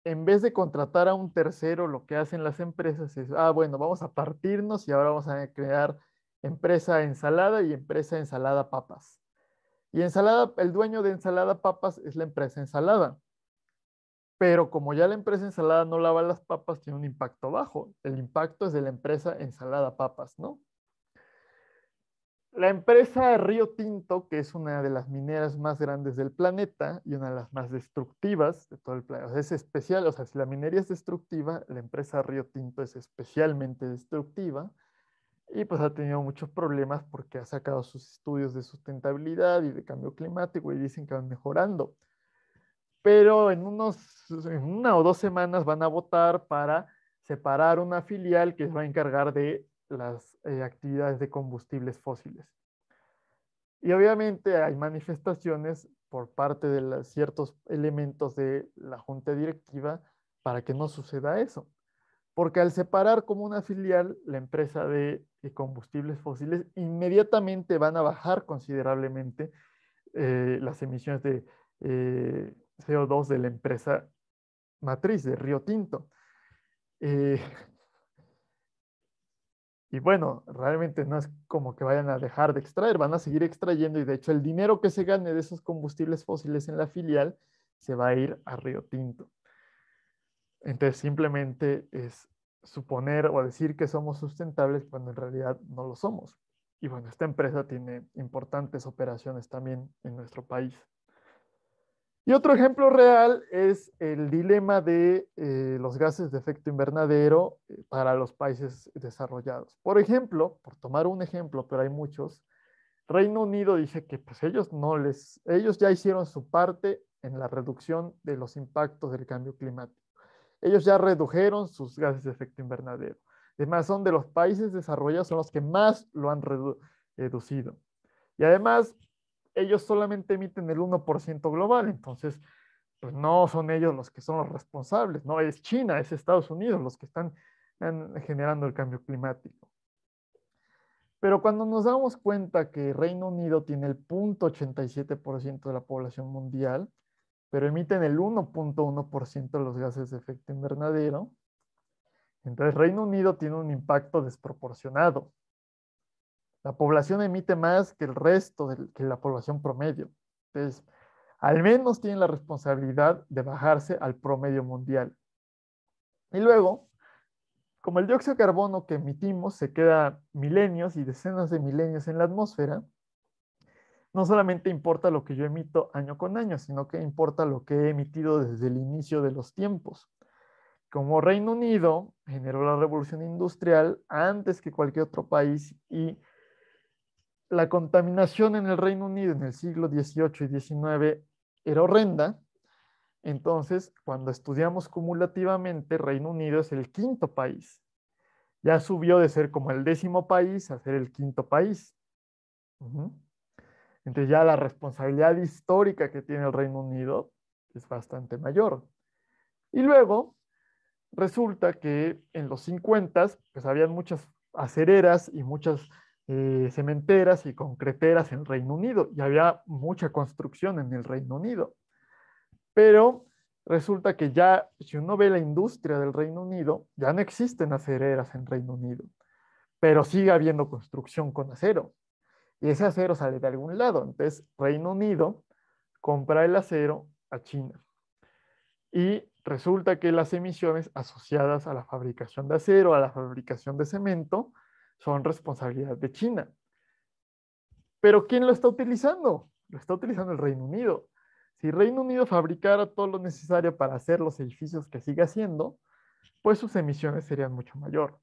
[SPEAKER 1] en vez de contratar a un tercero, lo que hacen las empresas es, ah, bueno, vamos a partirnos y ahora vamos a crear empresa ensalada y empresa ensalada papas. Y ensalada, el dueño de ensalada papas es la empresa ensalada. Pero como ya la empresa ensalada no lava las papas, tiene un impacto bajo. El impacto es de la empresa ensalada papas, ¿no? La empresa Río Tinto, que es una de las mineras más grandes del planeta y una de las más destructivas de todo el planeta, o sea, es especial, o sea, si la minería es destructiva, la empresa Río Tinto es especialmente destructiva y pues ha tenido muchos problemas porque ha sacado sus estudios de sustentabilidad y de cambio climático y dicen que van mejorando. Pero en una o dos semanas van a votar para separar una filial que se va a encargar de las actividades de combustibles fósiles. Y obviamente hay manifestaciones por parte de ciertos elementos de la junta directiva para que no suceda eso. Porque al separar como una filial la empresa de combustibles fósiles, inmediatamente van a bajar considerablemente las emisiones de CO2 de la empresa matriz de Río Tinto. Eh, y bueno, realmente no es como que vayan a dejar de extraer, van a seguir extrayendo y de hecho el dinero que se gane de esos combustibles fósiles en la filial se va a ir a Río Tinto. Entonces simplemente es suponer o decir que somos sustentables cuando en realidad no lo somos. Y bueno, esta empresa tiene importantes operaciones también en nuestro país. Y otro ejemplo real es el dilema de los gases de efecto invernadero para los países desarrollados. Por ejemplo, por tomar un ejemplo, pero hay muchos, Reino Unido dice que pues ellos ya hicieron su parte en la reducción de los impactos del cambio climático. Ellos ya redujeron sus gases de efecto invernadero. Además, son de los países desarrollados, son los que más lo han reducido. Y además, ellos solamente emiten el 1% global, entonces, pues no son ellos los que son los responsables, no es China, es Estados Unidos los que están generando el cambio climático. Pero cuando nos damos cuenta que Reino Unido tiene el 0.87% de la población mundial, pero emiten el 1.1% de los gases de efecto invernadero, entonces Reino Unido tiene un impacto desproporcionado. La población emite más que el resto, que la población promedio. Entonces, al menos tienen la responsabilidad de bajarse al promedio mundial. Y luego, como el dióxido de carbono que emitimos se queda milenios y decenas de milenios en la atmósfera, no solamente importa lo que yo emito año con año, sino que importa lo que he emitido desde el inicio de los tiempos. Como Reino Unido generó la revolución industrial antes que cualquier otro país y la contaminación en el Reino Unido en el siglo XVIII y XIX era horrenda, entonces cuando estudiamos cumulativamente, Reino Unido es el quinto país. Ya subió de ser como el 10º país a ser el quinto país. Entonces ya la responsabilidad histórica que tiene el Reino Unido es bastante mayor. Y luego resulta que en los 50 pues habían muchas acereras y muchas cementeras y concreteras en el Reino Unido y había mucha construcción en el Reino Unido. Pero resulta que ya, si uno ve la industria del Reino Unido, ya no existen acereras en Reino Unido, pero sigue habiendo construcción con acero. Y ese acero sale de algún lado. Entonces, Reino Unido compra el acero a China. Y resulta que las emisiones asociadas a la fabricación de acero, a la fabricación de cemento, son responsabilidad de China. Pero ¿quién lo está utilizando? Lo está utilizando el Reino Unido. Si Reino Unido fabricara todo lo necesario para hacer los edificios que sigue haciendo, pues sus emisiones serían mucho mayor.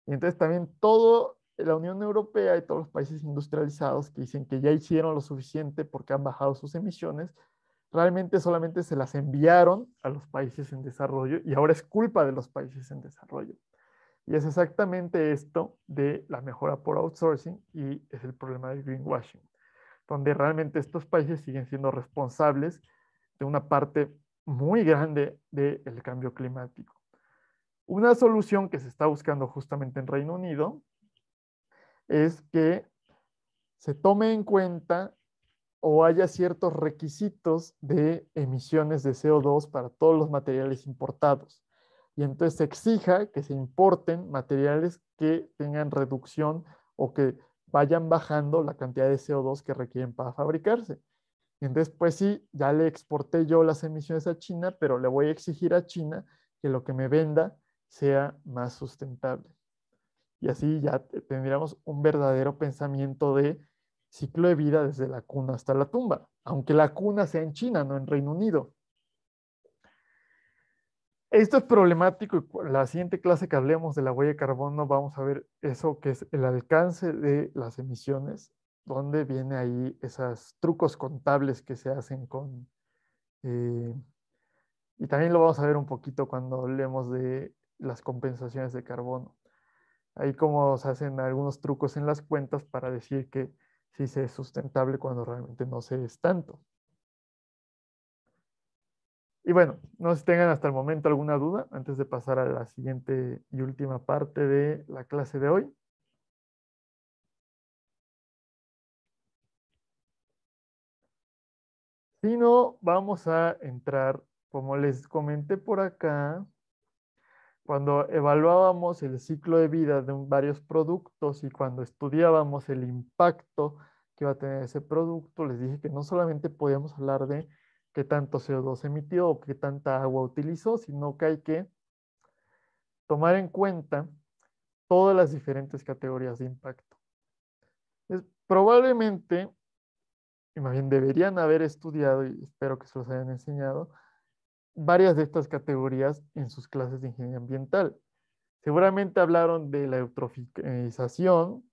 [SPEAKER 1] Y entonces también toda la Unión Europea y todos los países industrializados que dicen que ya hicieron lo suficiente porque han bajado sus emisiones, realmente solamente se las enviaron a los países en desarrollo y ahora es culpa de los países en desarrollo. Y es exactamente esto de la mejora por outsourcing y es el problema del greenwashing, donde realmente estos países siguen siendo responsables de una parte muy grande del cambio climático. Una solución que se está buscando justamente en Reino Unido es que se tome en cuenta o haya ciertos requisitos de emisiones de CO2 para todos los materiales importados. Y entonces se exija que se importen materiales que tengan reducción o que vayan bajando la cantidad de CO2 que requieren para fabricarse. Y entonces, pues sí, ya le exporté yo las emisiones a China, pero le voy a exigir a China que lo que me venda sea más sustentable. Y así ya tendríamos un verdadero pensamiento de ciclo de vida desde la cuna hasta la tumba, aunque la cuna sea en China, no en Reino Unido. Esto es problemático y la siguiente clase que hablemos de la huella de carbono vamos a ver eso que es el alcance de las emisiones, donde viene ahí esos trucos contables que se hacen con... y también lo vamos a ver un poquito cuando hablemos de las compensaciones de carbono. Ahí como se hacen algunos trucos en las cuentas para decir que sí se es sustentable cuando realmente no se es tanto. Y bueno, no sé si tengan hasta el momento alguna duda antes de pasar a la siguiente y última parte de la clase de hoy. Si no, vamos a entrar, como les comenté por acá, cuando evaluábamos el ciclo de vida de varios productos y cuando estudiábamos el impacto que iba a tener ese producto, les dije que no solamente podíamos hablar de qué tanto CO2 emitió o qué tanta agua utilizó, sino que hay que tomar en cuenta todas las diferentes categorías de impacto. Probablemente, y más bien deberían haber estudiado, y espero que se los hayan enseñado, varias de estas categorías en sus clases de ingeniería ambiental. Seguramente hablaron de la eutrofización,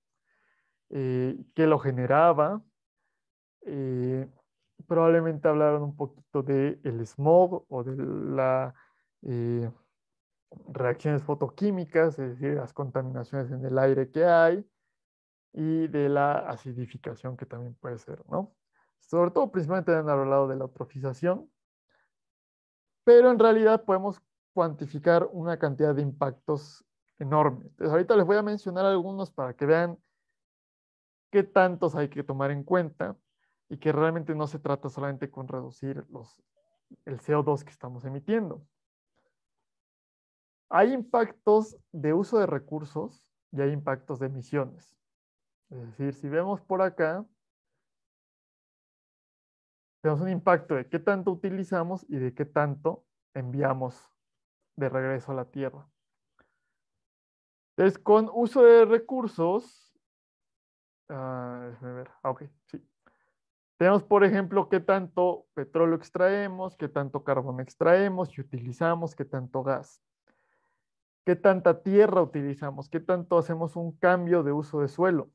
[SPEAKER 1] qué lo generaba, eh, probablemente hablaron un poquito del smog o de las eh, reacciones fotoquímicas, es decir, las contaminaciones en el aire que hay, y de la acidificación que también puede ser, ¿no? Sobre todo, principalmente han hablado de la eutrofización, pero en realidad podemos cuantificar una cantidad de impactos enorme. Entonces, ahorita les voy a mencionar algunos para que vean qué tantos hay que tomar en cuenta y que realmente no se trata solamente con reducir el CO2 que estamos emitiendo. Hay impactos de uso de recursos y hay impactos de emisiones. Es decir, si vemos por acá, tenemos un impacto de qué tanto utilizamos y de qué tanto enviamos de regreso a la Tierra. Entonces, con uso de recursos, déjame ver, ok, sí. Tenemos, por ejemplo, qué tanto petróleo extraemos, qué tanto carbón extraemos y utilizamos, qué tanto gas, qué tanta tierra utilizamos, qué tanto hacemos un cambio de uso de suelo.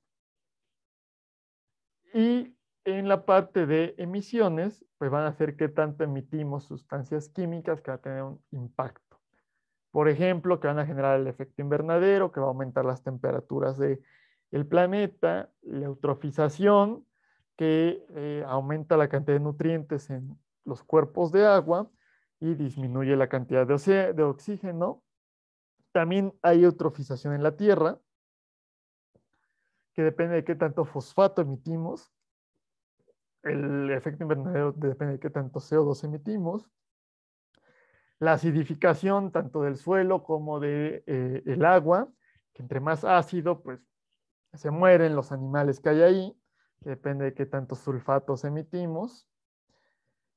[SPEAKER 1] Y en la parte de emisiones, pues van a ser qué tanto emitimos sustancias químicas que van a tener un impacto. Por ejemplo, que van a generar el efecto invernadero, que va a aumentar las temperaturas del planeta, la eutrofización, que aumenta la cantidad de nutrientes en los cuerpos de agua y disminuye la cantidad de oxígeno. También hay eutrofización en la tierra, que depende de qué tanto fosfato emitimos. El efecto invernadero depende de qué tanto CO2 emitimos. La acidificación tanto del suelo como de el agua, que entre más ácido, pues se mueren los animales que hay ahí, que depende de qué tantos sulfatos emitimos.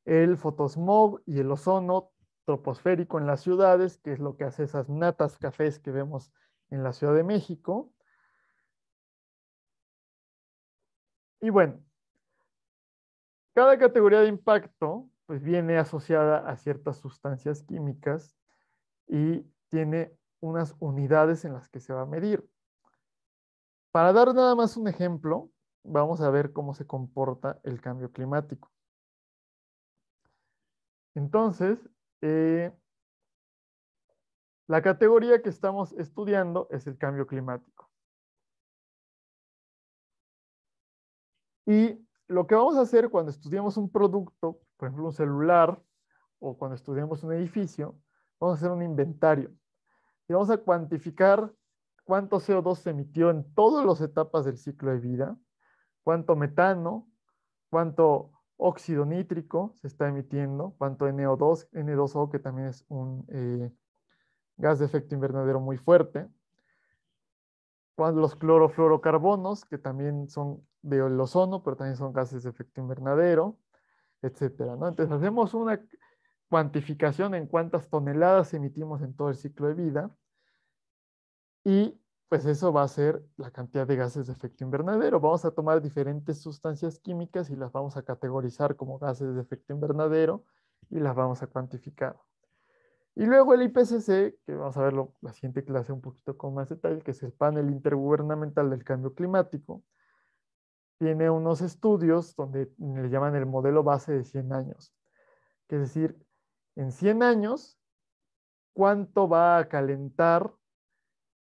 [SPEAKER 1] El fotosmog y el ozono troposférico en las ciudades, que es lo que hace esas natas cafés que vemos en la Ciudad de México. Y bueno, cada categoría de impacto pues viene asociada a ciertas sustancias químicas y tiene unas unidades en las que se va a medir. Para dar nada más un ejemplo, vamos a ver cómo se comporta el cambio climático. Entonces, la categoría que estamos estudiando es el cambio climático. Y lo que vamos a hacer cuando estudiamos un producto, por ejemplo, un celular, o cuando estudiamos un edificio, vamos a hacer un inventario. Y vamos a cuantificar cuánto CO2 se emitió en todas las etapas del ciclo de vida, cuánto metano, cuánto óxido nítrico se está emitiendo, cuánto NO2, N2O, que también es un gas de efecto invernadero muy fuerte, los clorofluorocarbonos, que también son del ozono, pero también son gases de efecto invernadero, etcétera, ¿no? Entonces hacemos una cuantificación en cuántas toneladas emitimos en todo el ciclo de vida y pues eso va a ser la cantidad de gases de efecto invernadero. Vamos a tomar diferentes sustancias químicas y las vamos a categorizar como gases de efecto invernadero y las vamos a cuantificar. Y luego el IPCC, que vamos a verlo la siguiente clase un poquito con más detalle, que es el panel intergubernamental del cambio climático, tiene unos estudios donde le llaman el modelo base de 100 años. Que es decir, en 100 años, ¿cuánto va a calentar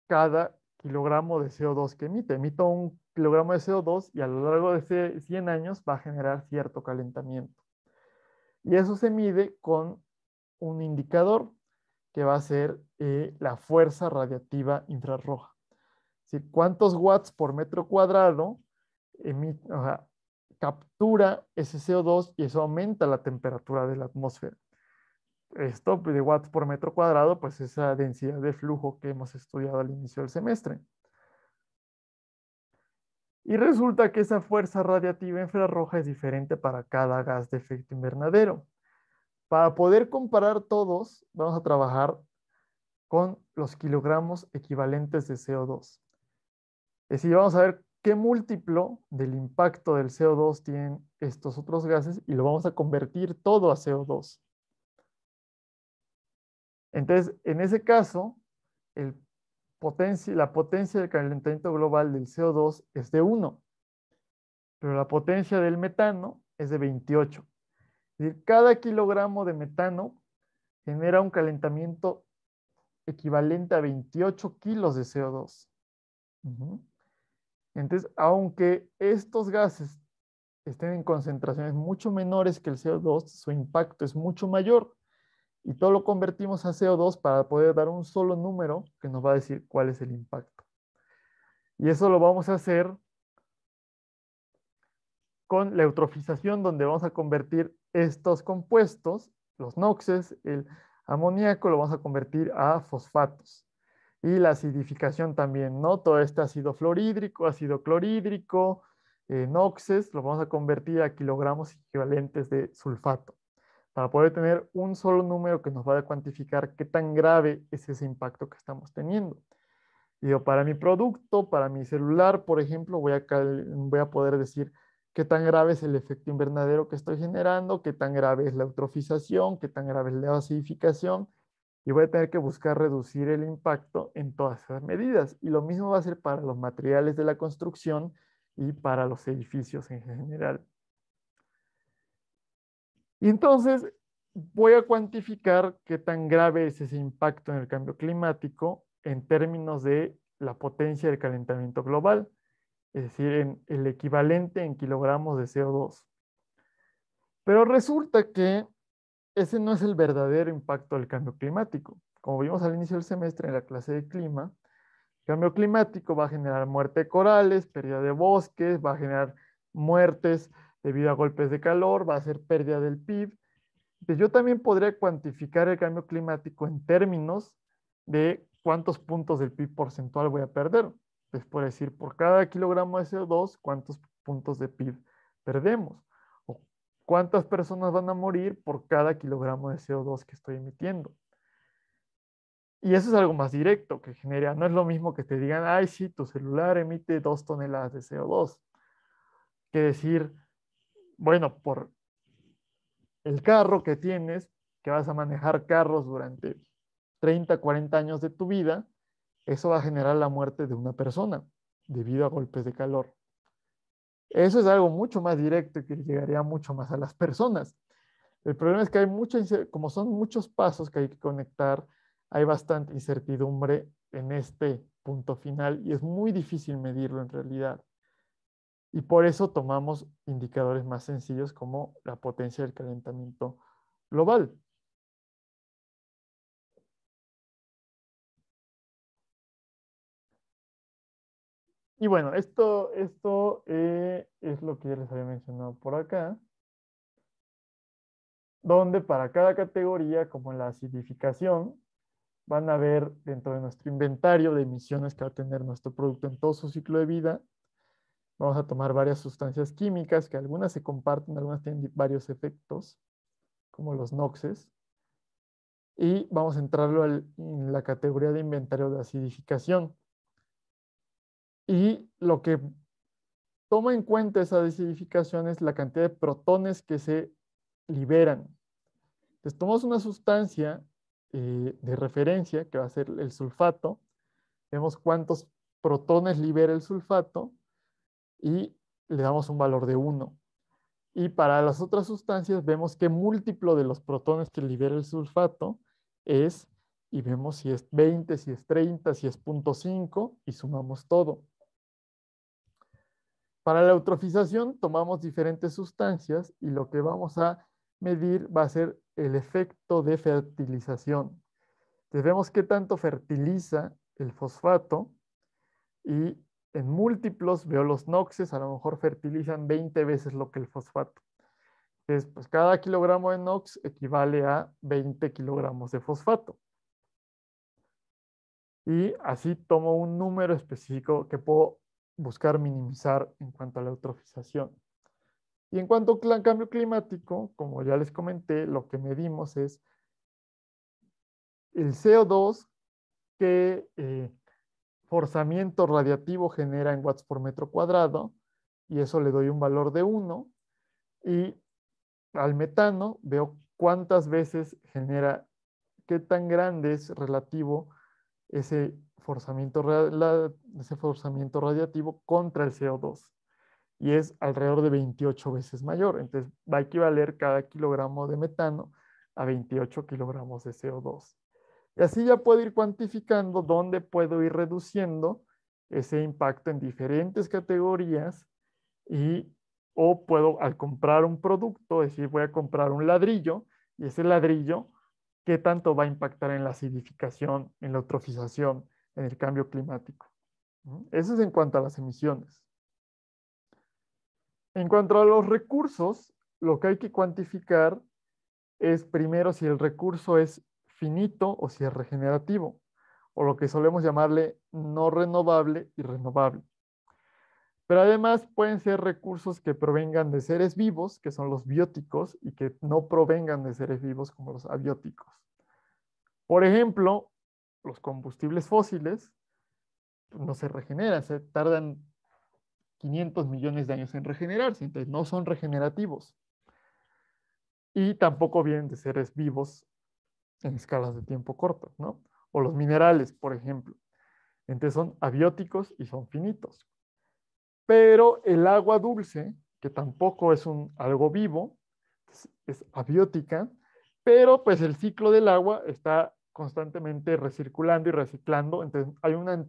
[SPEAKER 1] cada kilogramo de CO2 que emite? Emito un kilogramo de CO2 y a lo largo de 100 años va a generar cierto calentamiento. Y eso se mide con un indicador que va a ser la fuerza radiativa infrarroja. ¿Sí? ¿Cuántos watts por metro cuadrado captura ese CO2 y eso aumenta la temperatura de la atmósfera? Esto de watts por metro cuadrado, pues esa densidad de flujo que hemos estudiado al inicio del semestre. Y resulta que esa fuerza radiativa infrarroja es diferente para cada gas de efecto invernadero. Para poder comparar todos, vamos a trabajar con los kilogramos equivalentes de CO2. Es decir, vamos a ver qué múltiplo del impacto del CO2 tienen estos otros gases y lo vamos a convertir todo a CO2. Entonces, en ese caso, la potencia del calentamiento global del CO2 es de 1, pero la potencia del metano es de 28. Es decir, cada kilogramo de metano genera un calentamiento equivalente a 28 kilos de CO2. Entonces, aunque estos gases estén en concentraciones mucho menores que el CO2, su impacto es mucho mayor. Y todo lo convertimos a CO2 para poder dar un solo número que nos va a decir cuál es el impacto. Y eso lo vamos a hacer con la eutrofización, donde vamos a convertir estos compuestos, los NOxes, el amoníaco, lo vamos a convertir a fosfatos. Y la acidificación también, ¿no? Todo este ácido fluorhídrico, ácido clorhídrico, NOxes, lo vamos a convertir a kilogramos equivalentes de sulfato, para poder tener un solo número que nos va a cuantificar qué tan grave es ese impacto que estamos teniendo. Digo, para mi producto, para mi celular, por ejemplo, voy a poder decir qué tan grave es el efecto invernadero que estoy generando, qué tan grave es la eutrofización, qué tan grave es la acidificación, y voy a tener que buscar reducir el impacto en todas esas medidas. Y lo mismo va a ser para los materiales de la construcción y para los edificios en general. Y entonces voy a cuantificar qué tan grave es ese impacto en el cambio climático en términos de la potencia del calentamiento global, es decir, en el equivalente en kilogramos de CO2. Pero resulta que ese no es el verdadero impacto del cambio climático. Como vimos al inicio del semestre en la clase de clima, el cambio climático va a generar muerte de corales, pérdida de bosques, va a generar muertes debido a golpes de calor, va a hacer pérdida del PIB. Entonces, yo también podría cuantificar el cambio climático en términos de cuántos puntos del PIB porcentual voy a perder. Entonces, por decir, por cada kilogramo de CO2, cuántos puntos de PIB perdemos. O cuántas personas van a morir por cada kilogramo de CO2 que estoy emitiendo. Y eso es algo más directo que genera. No es lo mismo que te digan, ay, sí, tu celular emite 2 toneladas de CO2. Que decir, bueno, por el carro que tienes, que vas a manejar carros durante 30, 40 años de tu vida, eso va a generar la muerte de una persona debido a golpes de calor. Eso es algo mucho más directo y que llegaría mucho más a las personas. El problema es que hay como son muchos pasos que hay que conectar, hay bastante incertidumbre en este punto final y es muy difícil medirlo en realidad. Y por eso tomamos indicadores más sencillos como la potencia del calentamiento global. Y bueno, esto es lo que ya les había mencionado por acá, donde para cada categoría, como la acidificación, van a ver dentro de nuestro inventario de emisiones que va a tener nuestro producto en todo su ciclo de vida. Vamos a tomar varias sustancias químicas, que algunas se comparten, algunas tienen varios efectos, como los NOxes, y vamos a entrarlo en la categoría de inventario de acidificación. Y lo que toma en cuenta esa acidificación es la cantidad de protones que se liberan. Entonces, tomamos una sustancia de referencia, que va a ser el sulfato, vemos cuántos protones libera el sulfato y le damos un valor de 1. Y para las otras sustancias vemos qué múltiplo de los protones que libera el sulfato es, y vemos si es 20, si es 30, si es 0.5 y sumamos todo. Para la eutrofización tomamos diferentes sustancias y lo que vamos a medir va a ser el efecto de fertilización. Entonces vemos qué tanto fertiliza el fosfato y en múltiplos veo los NOxes, a lo mejor fertilizan 20 veces lo que el fosfato. Entonces, pues cada kilogramo de NOx equivale a 20 kilogramos de fosfato. Y así tomo un número específico que puedo buscar minimizar en cuanto a la eutrofización. Y en cuanto al cambio climático, como ya les comenté, lo que medimos es el CO2 que forzamiento radiativo genera en watts por metro cuadrado, y eso le doy un valor de 1, y al metano veo cuántas veces genera, qué tan grande es relativo ese forzamiento radiativo contra el CO2, y es alrededor de 28 veces mayor. Entonces va a equivaler cada kilogramo de metano a 28 kilogramos de CO2. Y así ya puedo ir cuantificando dónde puedo ir reduciendo ese impacto en diferentes categorías y o puedo al comprar un producto, decir voy a comprar un ladrillo y ese ladrillo, ¿qué tanto va a impactar en la acidificación, en la eutrofización, en el cambio climático? Eso es en cuanto a las emisiones. En cuanto a los recursos, lo que hay que cuantificar es primero si el recurso es finito o si es regenerativo, o lo que solemos llamarle no renovable y renovable. Pero además pueden ser recursos que provengan de seres vivos, que son los bióticos, y que no provengan de seres vivos como los abióticos. Por ejemplo, los combustibles fósiles no se regeneran, se tardan 500 millones de años en regenerarse, entonces no son regenerativos. Y tampoco vienen de seres vivos en escalas de tiempo cortas, ¿no? O los minerales, por ejemplo. Entonces son abióticos y son finitos. Pero el agua dulce, que tampoco es algo vivo, es abiótica, pero pues el ciclo del agua está constantemente recirculando y reciclando, entonces hay una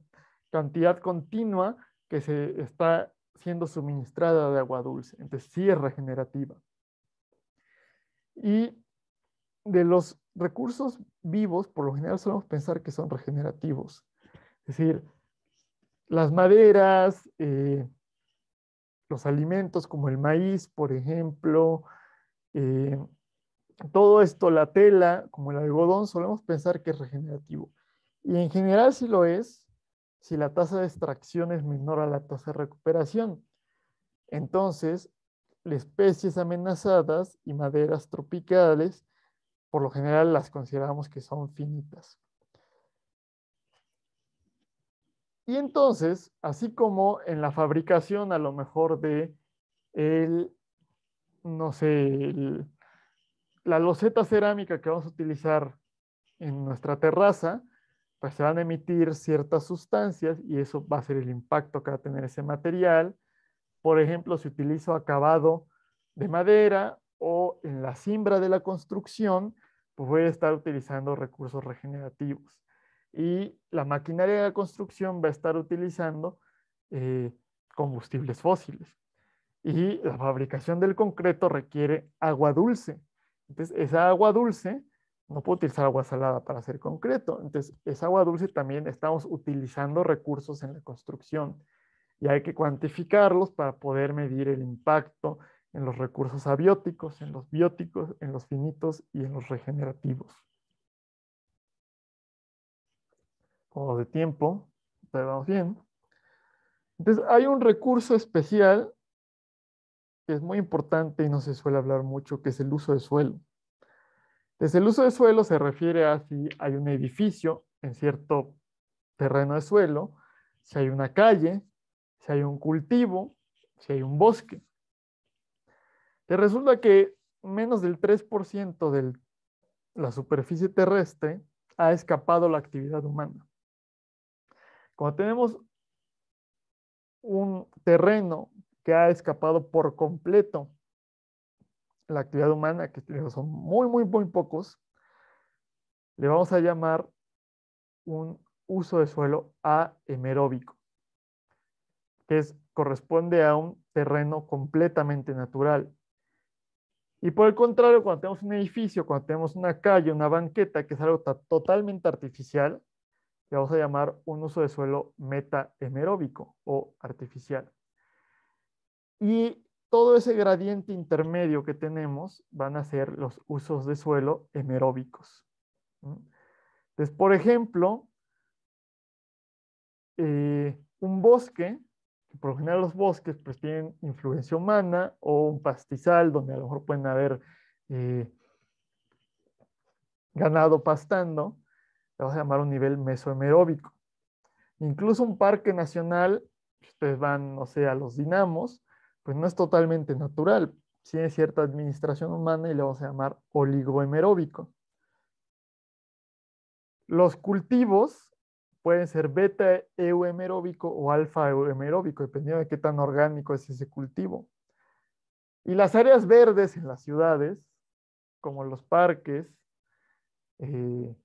[SPEAKER 1] cantidad continua que se está siendo suministrada de agua dulce, entonces sí es regenerativa. Y de los recursos vivos, por lo general solemos pensar que son regenerativos, es decir, las maderas, los alimentos como el maíz, por ejemplo, eh, todo esto, la tela, como el algodón, solemos pensar que es regenerativo. Y en general sí lo es, si la tasa de extracción es menor a la tasa de recuperación. Entonces, especies amenazadas y maderas tropicales, por lo general las consideramos que son finitas. Y entonces, así como en la fabricación a lo mejor de no sé, la loseta cerámica que vamos a utilizar en nuestra terraza, pues se van a emitir ciertas sustancias y eso va a ser el impacto que va a tener ese material. Por ejemplo, si utilizo acabado de madera o en la cimbra de la construcción, pues voy a estar utilizando recursos regenerativos. Y la maquinaria de la construcción va a estar utilizando eh, combustibles fósiles. Y la fabricación del concreto requiere agua dulce. Entonces, esa agua dulce, no puedo utilizar agua salada para hacer concreto. Entonces, esa agua dulce también estamos utilizando recursos en la construcción y hay que cuantificarlos para poder medir el impacto en los recursos abióticos, en los bióticos, en los finitos y en los regenerativos. Como de tiempo, vamos bien. Entonces, hay un recurso especial que es muy importante y no se suele hablar mucho, que es el uso de suelo. Desde el uso de suelo se refiere a si hay un edificio en cierto terreno de suelo, si hay una calle, si hay un cultivo, si hay un bosque. Te resulta que menos del 3% de la superficie terrestre ha escapado la actividad humana. Cuando tenemos un terreno que ha escapado por completo la actividad humana, que son muy, muy, muy pocos, le vamos a llamar un uso de suelo aemeróbico, que corresponde a un terreno completamente natural. Y por el contrario, cuando tenemos un edificio, cuando tenemos una calle, una banqueta, que es algo totalmente artificial, le vamos a llamar un uso de suelo metahemeróbico o artificial. Y todo ese gradiente intermedio que tenemos van a ser los usos de suelo hemeróbicos. Entonces, por ejemplo, un bosque, que por lo general los bosques pues tienen influencia humana, o un pastizal donde a lo mejor pueden haber eh, ganado pastando, le vamos a llamar un nivel mesohemeróbico. Incluso un parque nacional, si ustedes van, no sé, a los dinamos, pues no es totalmente natural. Tiene cierta administración humana y le vamos a llamar oligohemeróbico. Los cultivos pueden ser beta euhemeróbico o alfa euhemeróbico, dependiendo de qué tan orgánico es ese cultivo. Y las áreas verdes en las ciudades, como los parques, eh,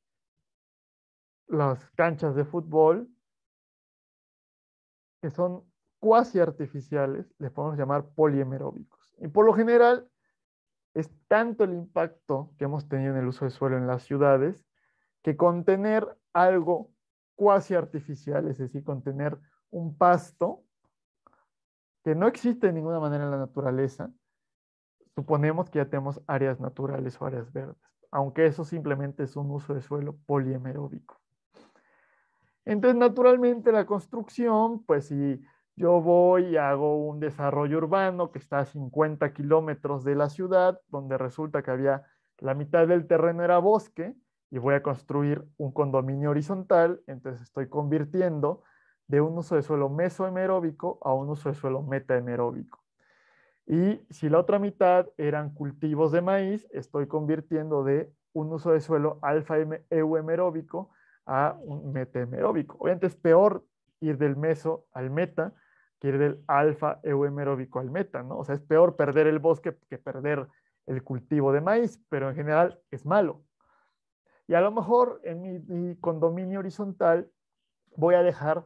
[SPEAKER 1] las canchas de fútbol, que son cuasi artificiales, le podemos llamar polihemeróbicos. Y por lo general, es tanto el impacto que hemos tenido en el uso de suelo en las ciudades, que contener algo cuasi artificial, es decir, contener un pasto que no existe de ninguna manera en la naturaleza, suponemos que ya tenemos áreas naturales o áreas verdes, aunque eso simplemente es un uso de suelo polihemeróbico. Entonces, naturalmente, la construcción, pues si yo voy y hago un desarrollo urbano que está a 50 kilómetros de la ciudad, donde resulta que había la mitad del terreno era bosque, y voy a construir un condominio horizontal, entonces estoy convirtiendo de un uso de suelo mesohemeróbico a un uso de suelo metahemeróbico. Y si la otra mitad eran cultivos de maíz, estoy convirtiendo de un uso de suelo alfa euhemeróbico a un metahemeróbico. Obviamente es peor ir del meso al meta que ir del alfa euhemeróbico al meta, ¿no? O sea, es peor perder el bosque que perder el cultivo de maíz, pero en general es malo. Y a lo mejor en mi condominio horizontal voy a dejar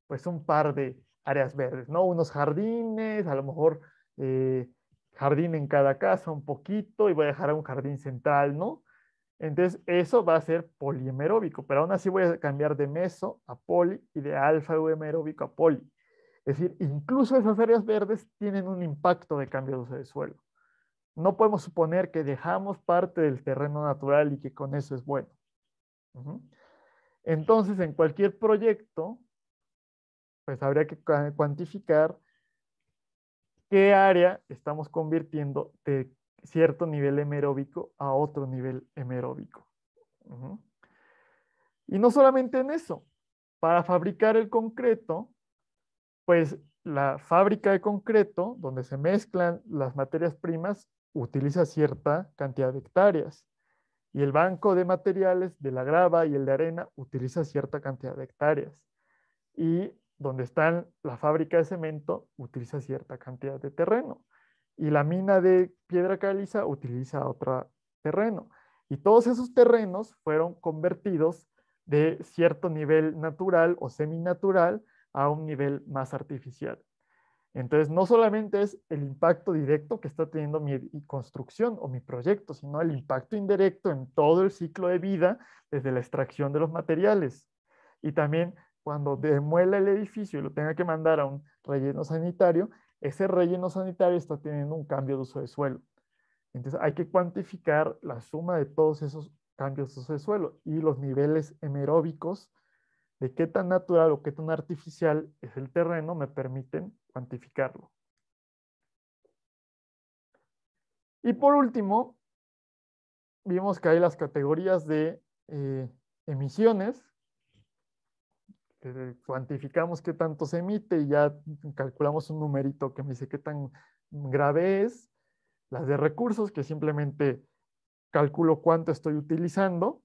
[SPEAKER 1] pues un par de áreas verdes, ¿no? Unos jardines, a lo mejor jardín en cada casa un poquito, y voy a dejar un jardín central, ¿no? Entonces eso va a ser polihemeróbico, pero aún así voy a cambiar de meso a poli y de alfa hemeróbico a poli. Es decir, incluso esas áreas verdes tienen un impacto de cambio de uso de suelo. No podemos suponer que dejamos parte del terreno natural y que con eso es bueno. Entonces, en cualquier proyecto, pues habría que cuantificar qué área estamos convirtiendo de cierto nivel hemeróbico a otro nivel hemeróbico. Y no solamente en eso, para fabricar el concreto, pues la fábrica de concreto, donde se mezclan las materias primas, utiliza cierta cantidad de hectáreas. Y el banco de materiales de la grava y el de arena utiliza cierta cantidad de hectáreas. Y donde está la fábrica de cemento utiliza cierta cantidad de terreno. Y la mina de piedra caliza utiliza otro terreno. Y todos esos terrenos fueron convertidos de cierto nivel natural o seminatural a un nivel más artificial. Entonces, no solamente es el impacto directo que está teniendo mi construcción o mi proyecto, sino el impacto indirecto en todo el ciclo de vida desde la extracción de los materiales. Y también cuando demuela el edificio y lo tenga que mandar a un relleno sanitario, ese relleno sanitario está teniendo un cambio de uso de suelo. Entonces, hay que cuantificar la suma de todos esos cambios de uso de suelo y los niveles hemeróbicos de qué tan natural o qué tan artificial es el terreno me permiten cuantificarlo. Y por último, vimos que hay las categorías de emisiones. Cuantificamos qué tanto se emite y ya calculamos un numerito que me dice qué tan grave es. Las de recursos, que simplemente calculo cuánto estoy utilizando.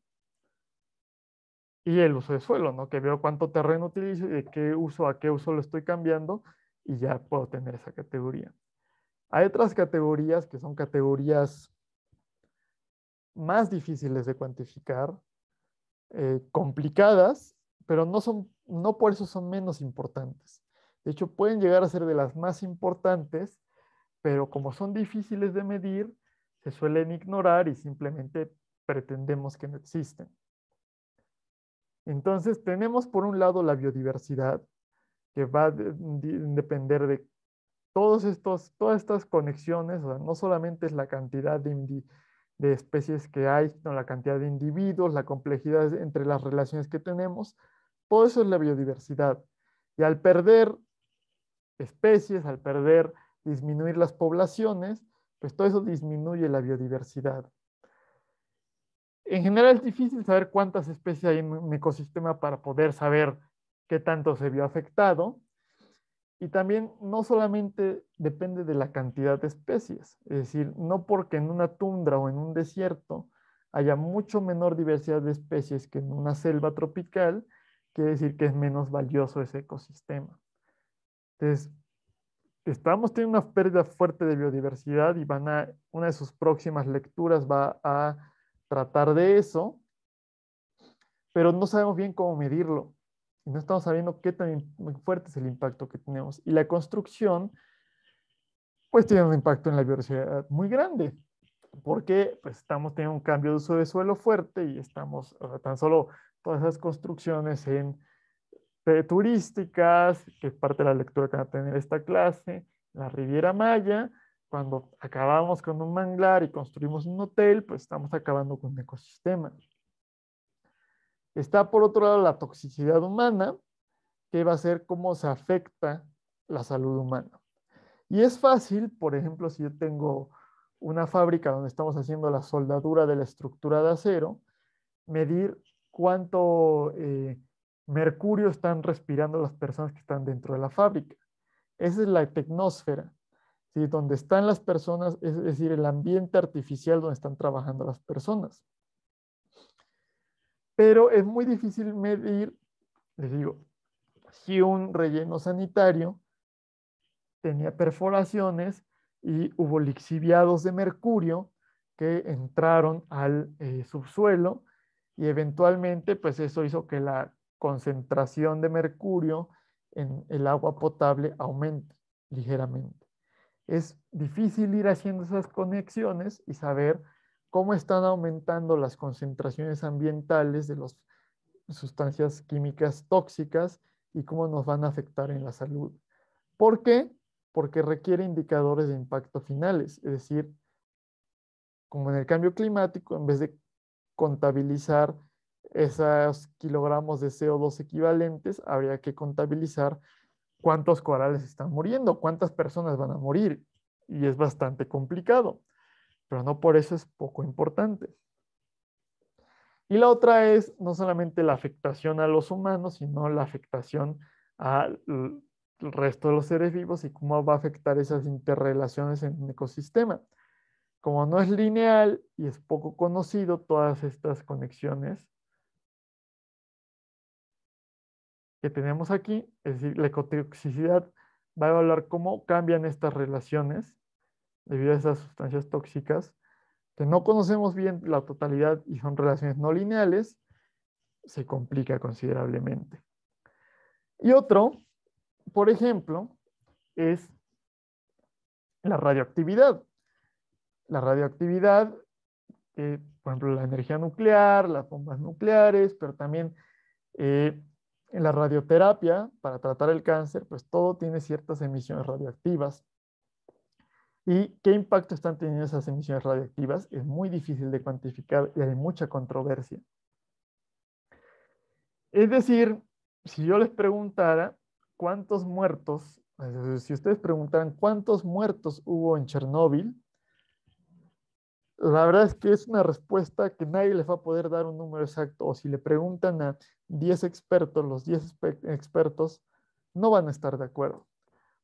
[SPEAKER 1] Y el uso de suelo, ¿no? Que veo cuánto terreno utilizo y de qué uso a qué uso lo estoy cambiando, y ya puedo tener esa categoría. Hay otras categorías que son categorías más difíciles de cuantificar, complicadas, pero no por eso son menos importantes. De hecho, pueden llegar a ser de las más importantes, pero como son difíciles de medir, se suelen ignorar y simplemente pretendemos que no existen. Entonces, tenemos por un lado la biodiversidad, que va a depender de todas estas conexiones, o sea, no solamente es la cantidad de especies que hay, sino la cantidad de individuos, la complejidad entre las relaciones que tenemos, todo eso es la biodiversidad. Y al perder especies, al disminuir las poblaciones, pues todo eso disminuye la biodiversidad. En general es difícil saber cuántas especies hay en un ecosistema para poder saber qué tanto se vio afectado. Y también no solamente depende de la cantidad de especies, es decir, no porque en una tundra o en un desierto haya mucho menor diversidad de especies que en una selva tropical, quiere decir que es menos valioso ese ecosistema. Entonces, estamos teniendo una pérdida fuerte de biodiversidad y una de sus próximas lecturas va a tratar de eso, pero no sabemos bien cómo medirlo. Y no estamos sabiendo qué tan fuerte es el impacto que tenemos. Y la construcción, pues tiene un impacto en la biodiversidad muy grande, porque pues estamos teniendo un cambio de uso de suelo fuerte y estamos, o sea, tan solo todas esas construcciones turísticas, que es parte de la lectura que va a tener esta clase, la Riviera Maya, cuando acabamos con un manglar y construimos un hotel, pues estamos acabando con un ecosistema. Está por otro lado la toxicidad humana, que va a ser cómo se afecta la salud humana. Y es fácil, por ejemplo, si yo tengo una fábrica donde estamos haciendo la soldadura de la estructura de acero, medir cuánto mercurio están respirando las personas que están dentro de la fábrica. Esa es la tecnósfera, ¿sí? Donde están las personas, es decir, el ambiente artificial donde están trabajando las personas. Pero es muy difícil medir, les digo, si un relleno sanitario tenía perforaciones y hubo lixiviados de mercurio que entraron al subsuelo y eventualmente pues eso hizo que la concentración de mercurio en el agua potable aumente ligeramente. Es difícil ir haciendo esas conexiones y saber cómo están aumentando las concentraciones ambientales de las sustancias químicas tóxicas y cómo nos van a afectar en la salud. ¿Por qué? Porque requiere indicadores de impacto finales, es decir, como en el cambio climático, en vez de contabilizar esos kilogramos de CO2 equivalentes, habría que contabilizar cuántos corales están muriendo, cuántas personas van a morir. Y es bastante complicado, pero no por eso es poco importante. Y la otra es no solamente la afectación a los humanos, sino la afectación al resto de los seres vivos y cómo va a afectar esas interrelaciones en un ecosistema. Como no es lineal y es poco conocido todas estas conexiones que tenemos aquí, es decir, la ecotoxicidad va a evaluar cómo cambian estas relaciones debido a esas sustancias tóxicas, que no conocemos bien la totalidad y son relaciones no lineales, se complica considerablemente. Y otro, por ejemplo, es la radioactividad. La radioactividad, por ejemplo, la energía nuclear, las bombas nucleares, pero también en la radioterapia para tratar el cáncer, pues todo tiene ciertas emisiones radioactivas. ¿Y qué impacto están teniendo esas emisiones radioactivas? Es muy difícil de cuantificar y hay mucha controversia. Es decir, si yo les preguntara cuántos muertos, si ustedes preguntaran cuántos muertos hubo en Chernóbil, la verdad es que es una respuesta que nadie les va a poder dar un número exacto. O si le preguntan a 10 expertos, los 10 expertos no van a estar de acuerdo,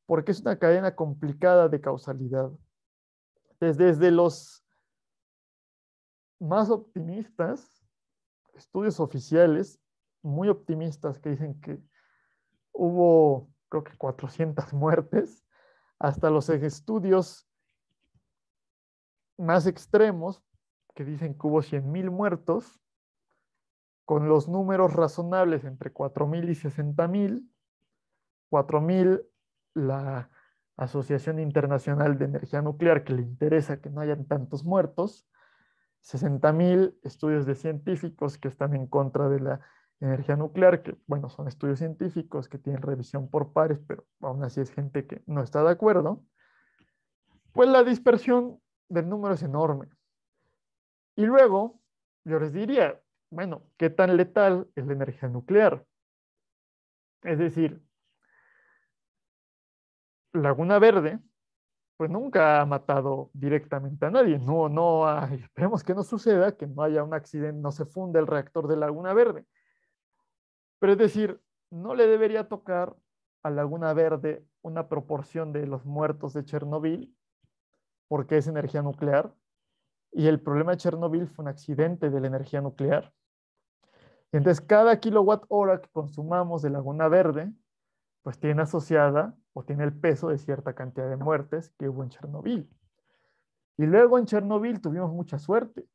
[SPEAKER 1] porque es una cadena complicada de causalidad. Desde los más optimistas, estudios oficiales, muy optimistas que dicen que hubo, creo que 400 muertes, hasta los estudios más extremos que dicen que hubo 100,000 muertos, con los números razonables entre 4,000 y 60,000. 4,000 la Asociación Internacional de Energía Nuclear, que le interesa que no hayan tantos muertos, 60.000 estudios de científicos que están en contra de la energía nuclear, que bueno, son estudios científicos que tienen revisión por pares, pero aún así es gente que no está de acuerdo, pues la dispersión del número es enorme. Y luego, yo les diría, bueno, ¿qué tan letal es la energía nuclear? Es decir, Laguna Verde, pues nunca ha matado directamente a nadie. No, no, esperemos que no suceda, que no haya un accidente, no se funde el reactor de Laguna Verde. Pero es decir, no le debería tocar a Laguna Verde una proporción de los muertos de Chernobyl, porque es energía nuclear. Y el problema de Chernobyl fue un accidente de la energía nuclear. Entonces, cada kilowatt hora que consumamos de Laguna Verde, pues tiene asociada o tiene el peso de cierta cantidad de muertes que hubo en Chernobyl. Y luego en Chernobyl tuvimos mucha suerte.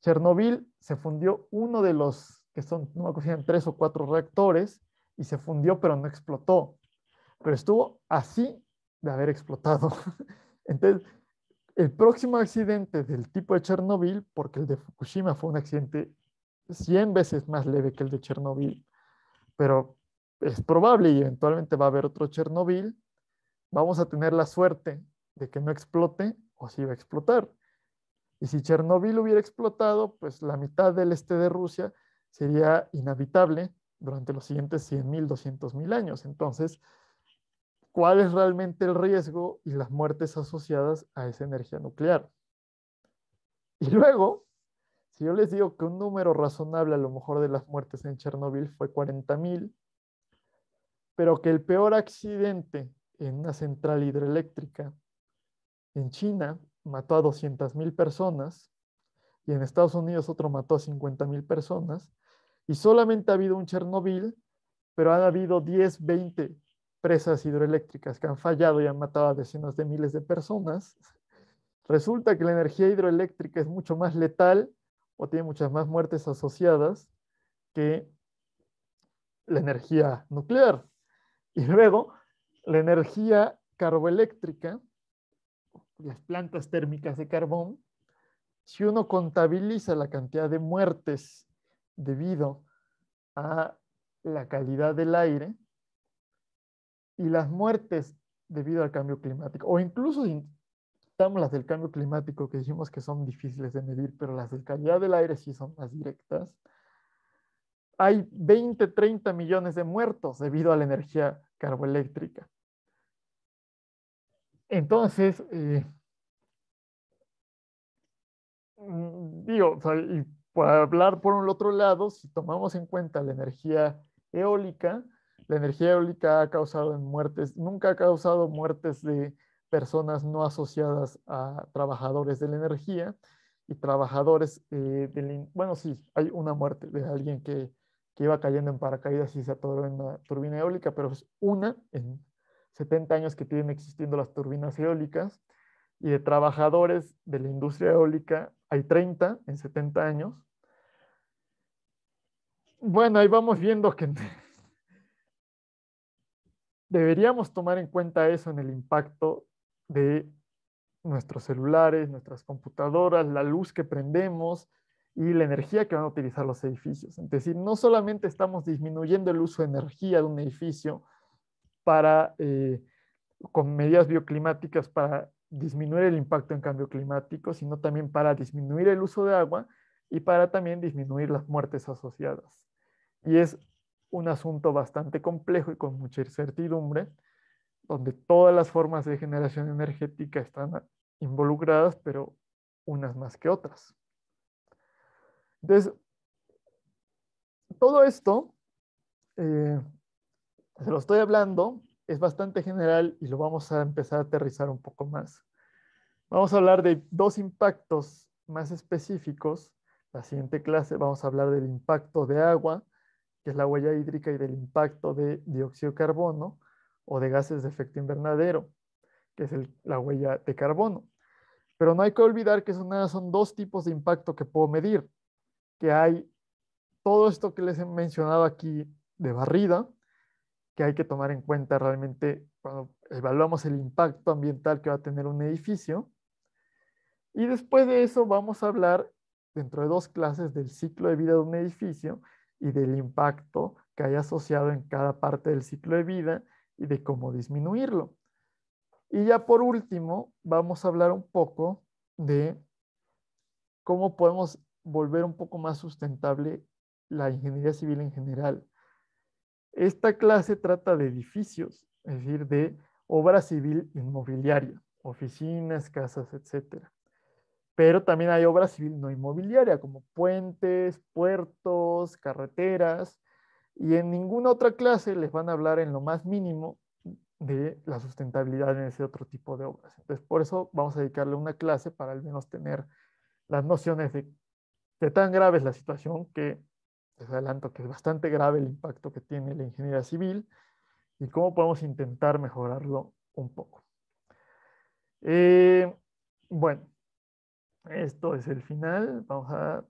[SPEAKER 1] Chernobyl se fundió uno de los que son, no me acuerdo si eran 3 o 4 reactores, y se fundió, pero no explotó. Pero estuvo así de haber explotado. Entonces, el próximo accidente del tipo de Chernobyl, porque el de Fukushima fue un accidente 100 veces más leve que el de Chernobyl, pero es probable y eventualmente va a haber otro Chernobyl, vamos a tener la suerte de que no explote o si va a explotar. Y si Chernobyl hubiera explotado, pues la mitad del este de Rusia sería inhabitable durante los siguientes 100.000, 200.000 años. Entonces, ¿cuál es realmente el riesgo y las muertes asociadas a esa energía nuclear? Y luego, si yo les digo que un número razonable a lo mejor de las muertes en Chernobyl fue 40.000, pero que el peor accidente en una central hidroeléctrica en China mató a 200.000 personas y en Estados Unidos otro mató a 50.000 personas, y solamente ha habido un Chernobyl, pero han habido 10, 20 presas hidroeléctricas que han fallado y han matado a decenas de miles de personas. Resulta que la energía hidroeléctrica es mucho más letal o tiene muchas más muertes asociadas que la energía nuclear. Y luego, la energía carboeléctrica, las plantas térmicas de carbón, si uno contabiliza la cantidad de muertes debido a la calidad del aire y las muertes debido al cambio climático, o incluso si quitamos las del cambio climático que dijimos que son difíciles de medir, pero las de calidad del aire sí son más directas, hay 20, 30 millones de muertos debido a la energía carboeléctrica. Entonces, digo, o sea, y para hablar por un otro lado, si tomamos en cuenta la energía eólica ha causado muertes, nunca ha causado muertes de personas no asociadas a trabajadores de la energía y trabajadores bueno, sí, hay una muerte de alguien que iba cayendo en paracaídas y se atoró en una turbina eólica, pero es una en 70 años que tienen existiendo las turbinas eólicas, y de trabajadores de la industria eólica hay 30 en 70 años. Bueno, ahí vamos viendo que deberíamos tomar en cuenta eso en el impacto de nuestros celulares, nuestras computadoras, la luz que prendemos y la energía que van a utilizar los edificios. Es decir, no solamente estamos disminuyendo el uso de energía de un edificio para, con medidas bioclimáticas para disminuir el impacto en cambio climático, sino también para disminuir el uso de agua y para también disminuir las muertes asociadas. Y es un asunto bastante complejo y con mucha incertidumbre, donde todas las formas de generación energética están involucradas, pero unas más que otras. Entonces, todo esto, eh, se lo estoy hablando, es bastante general y lo vamos a empezar a aterrizar un poco más. Vamos a hablar de dos impactos más específicos. La siguiente clase vamos a hablar del impacto de agua, que es la huella hídrica, y del impacto de dióxido de carbono o de gases de efecto invernadero, que es la huella de carbono. Pero no hay que olvidar que son dos tipos de impacto que puedo medir, que hay todo esto que les he mencionado aquí de barrida que hay que tomar en cuenta realmente cuando evaluamos el impacto ambiental que va a tener un edificio. Y después de eso vamos a hablar dentro de 2 clases del ciclo de vida de un edificio y del impacto que hay asociado en cada parte del ciclo de vida y de cómo disminuirlo. Y ya por último, vamos a hablar un poco de cómo podemos volver un poco más sustentable la ingeniería civil en general. Esta clase trata de edificios, es decir, de obra civil inmobiliaria, oficinas, casas, etcétera. Pero también hay obra civil no inmobiliaria, como puentes, puertos, carreteras, y en ninguna otra clase les van a hablar en lo más mínimo de la sustentabilidad en ese otro tipo de obras. Entonces, por eso vamos a dedicarle una clase para al menos tener las nociones de qué tan grave es la situación, que les adelanto que es bastante grave el impacto que tiene la ingeniería civil y cómo podemos intentar mejorarlo un poco. Bueno, esto es el final. Vamos a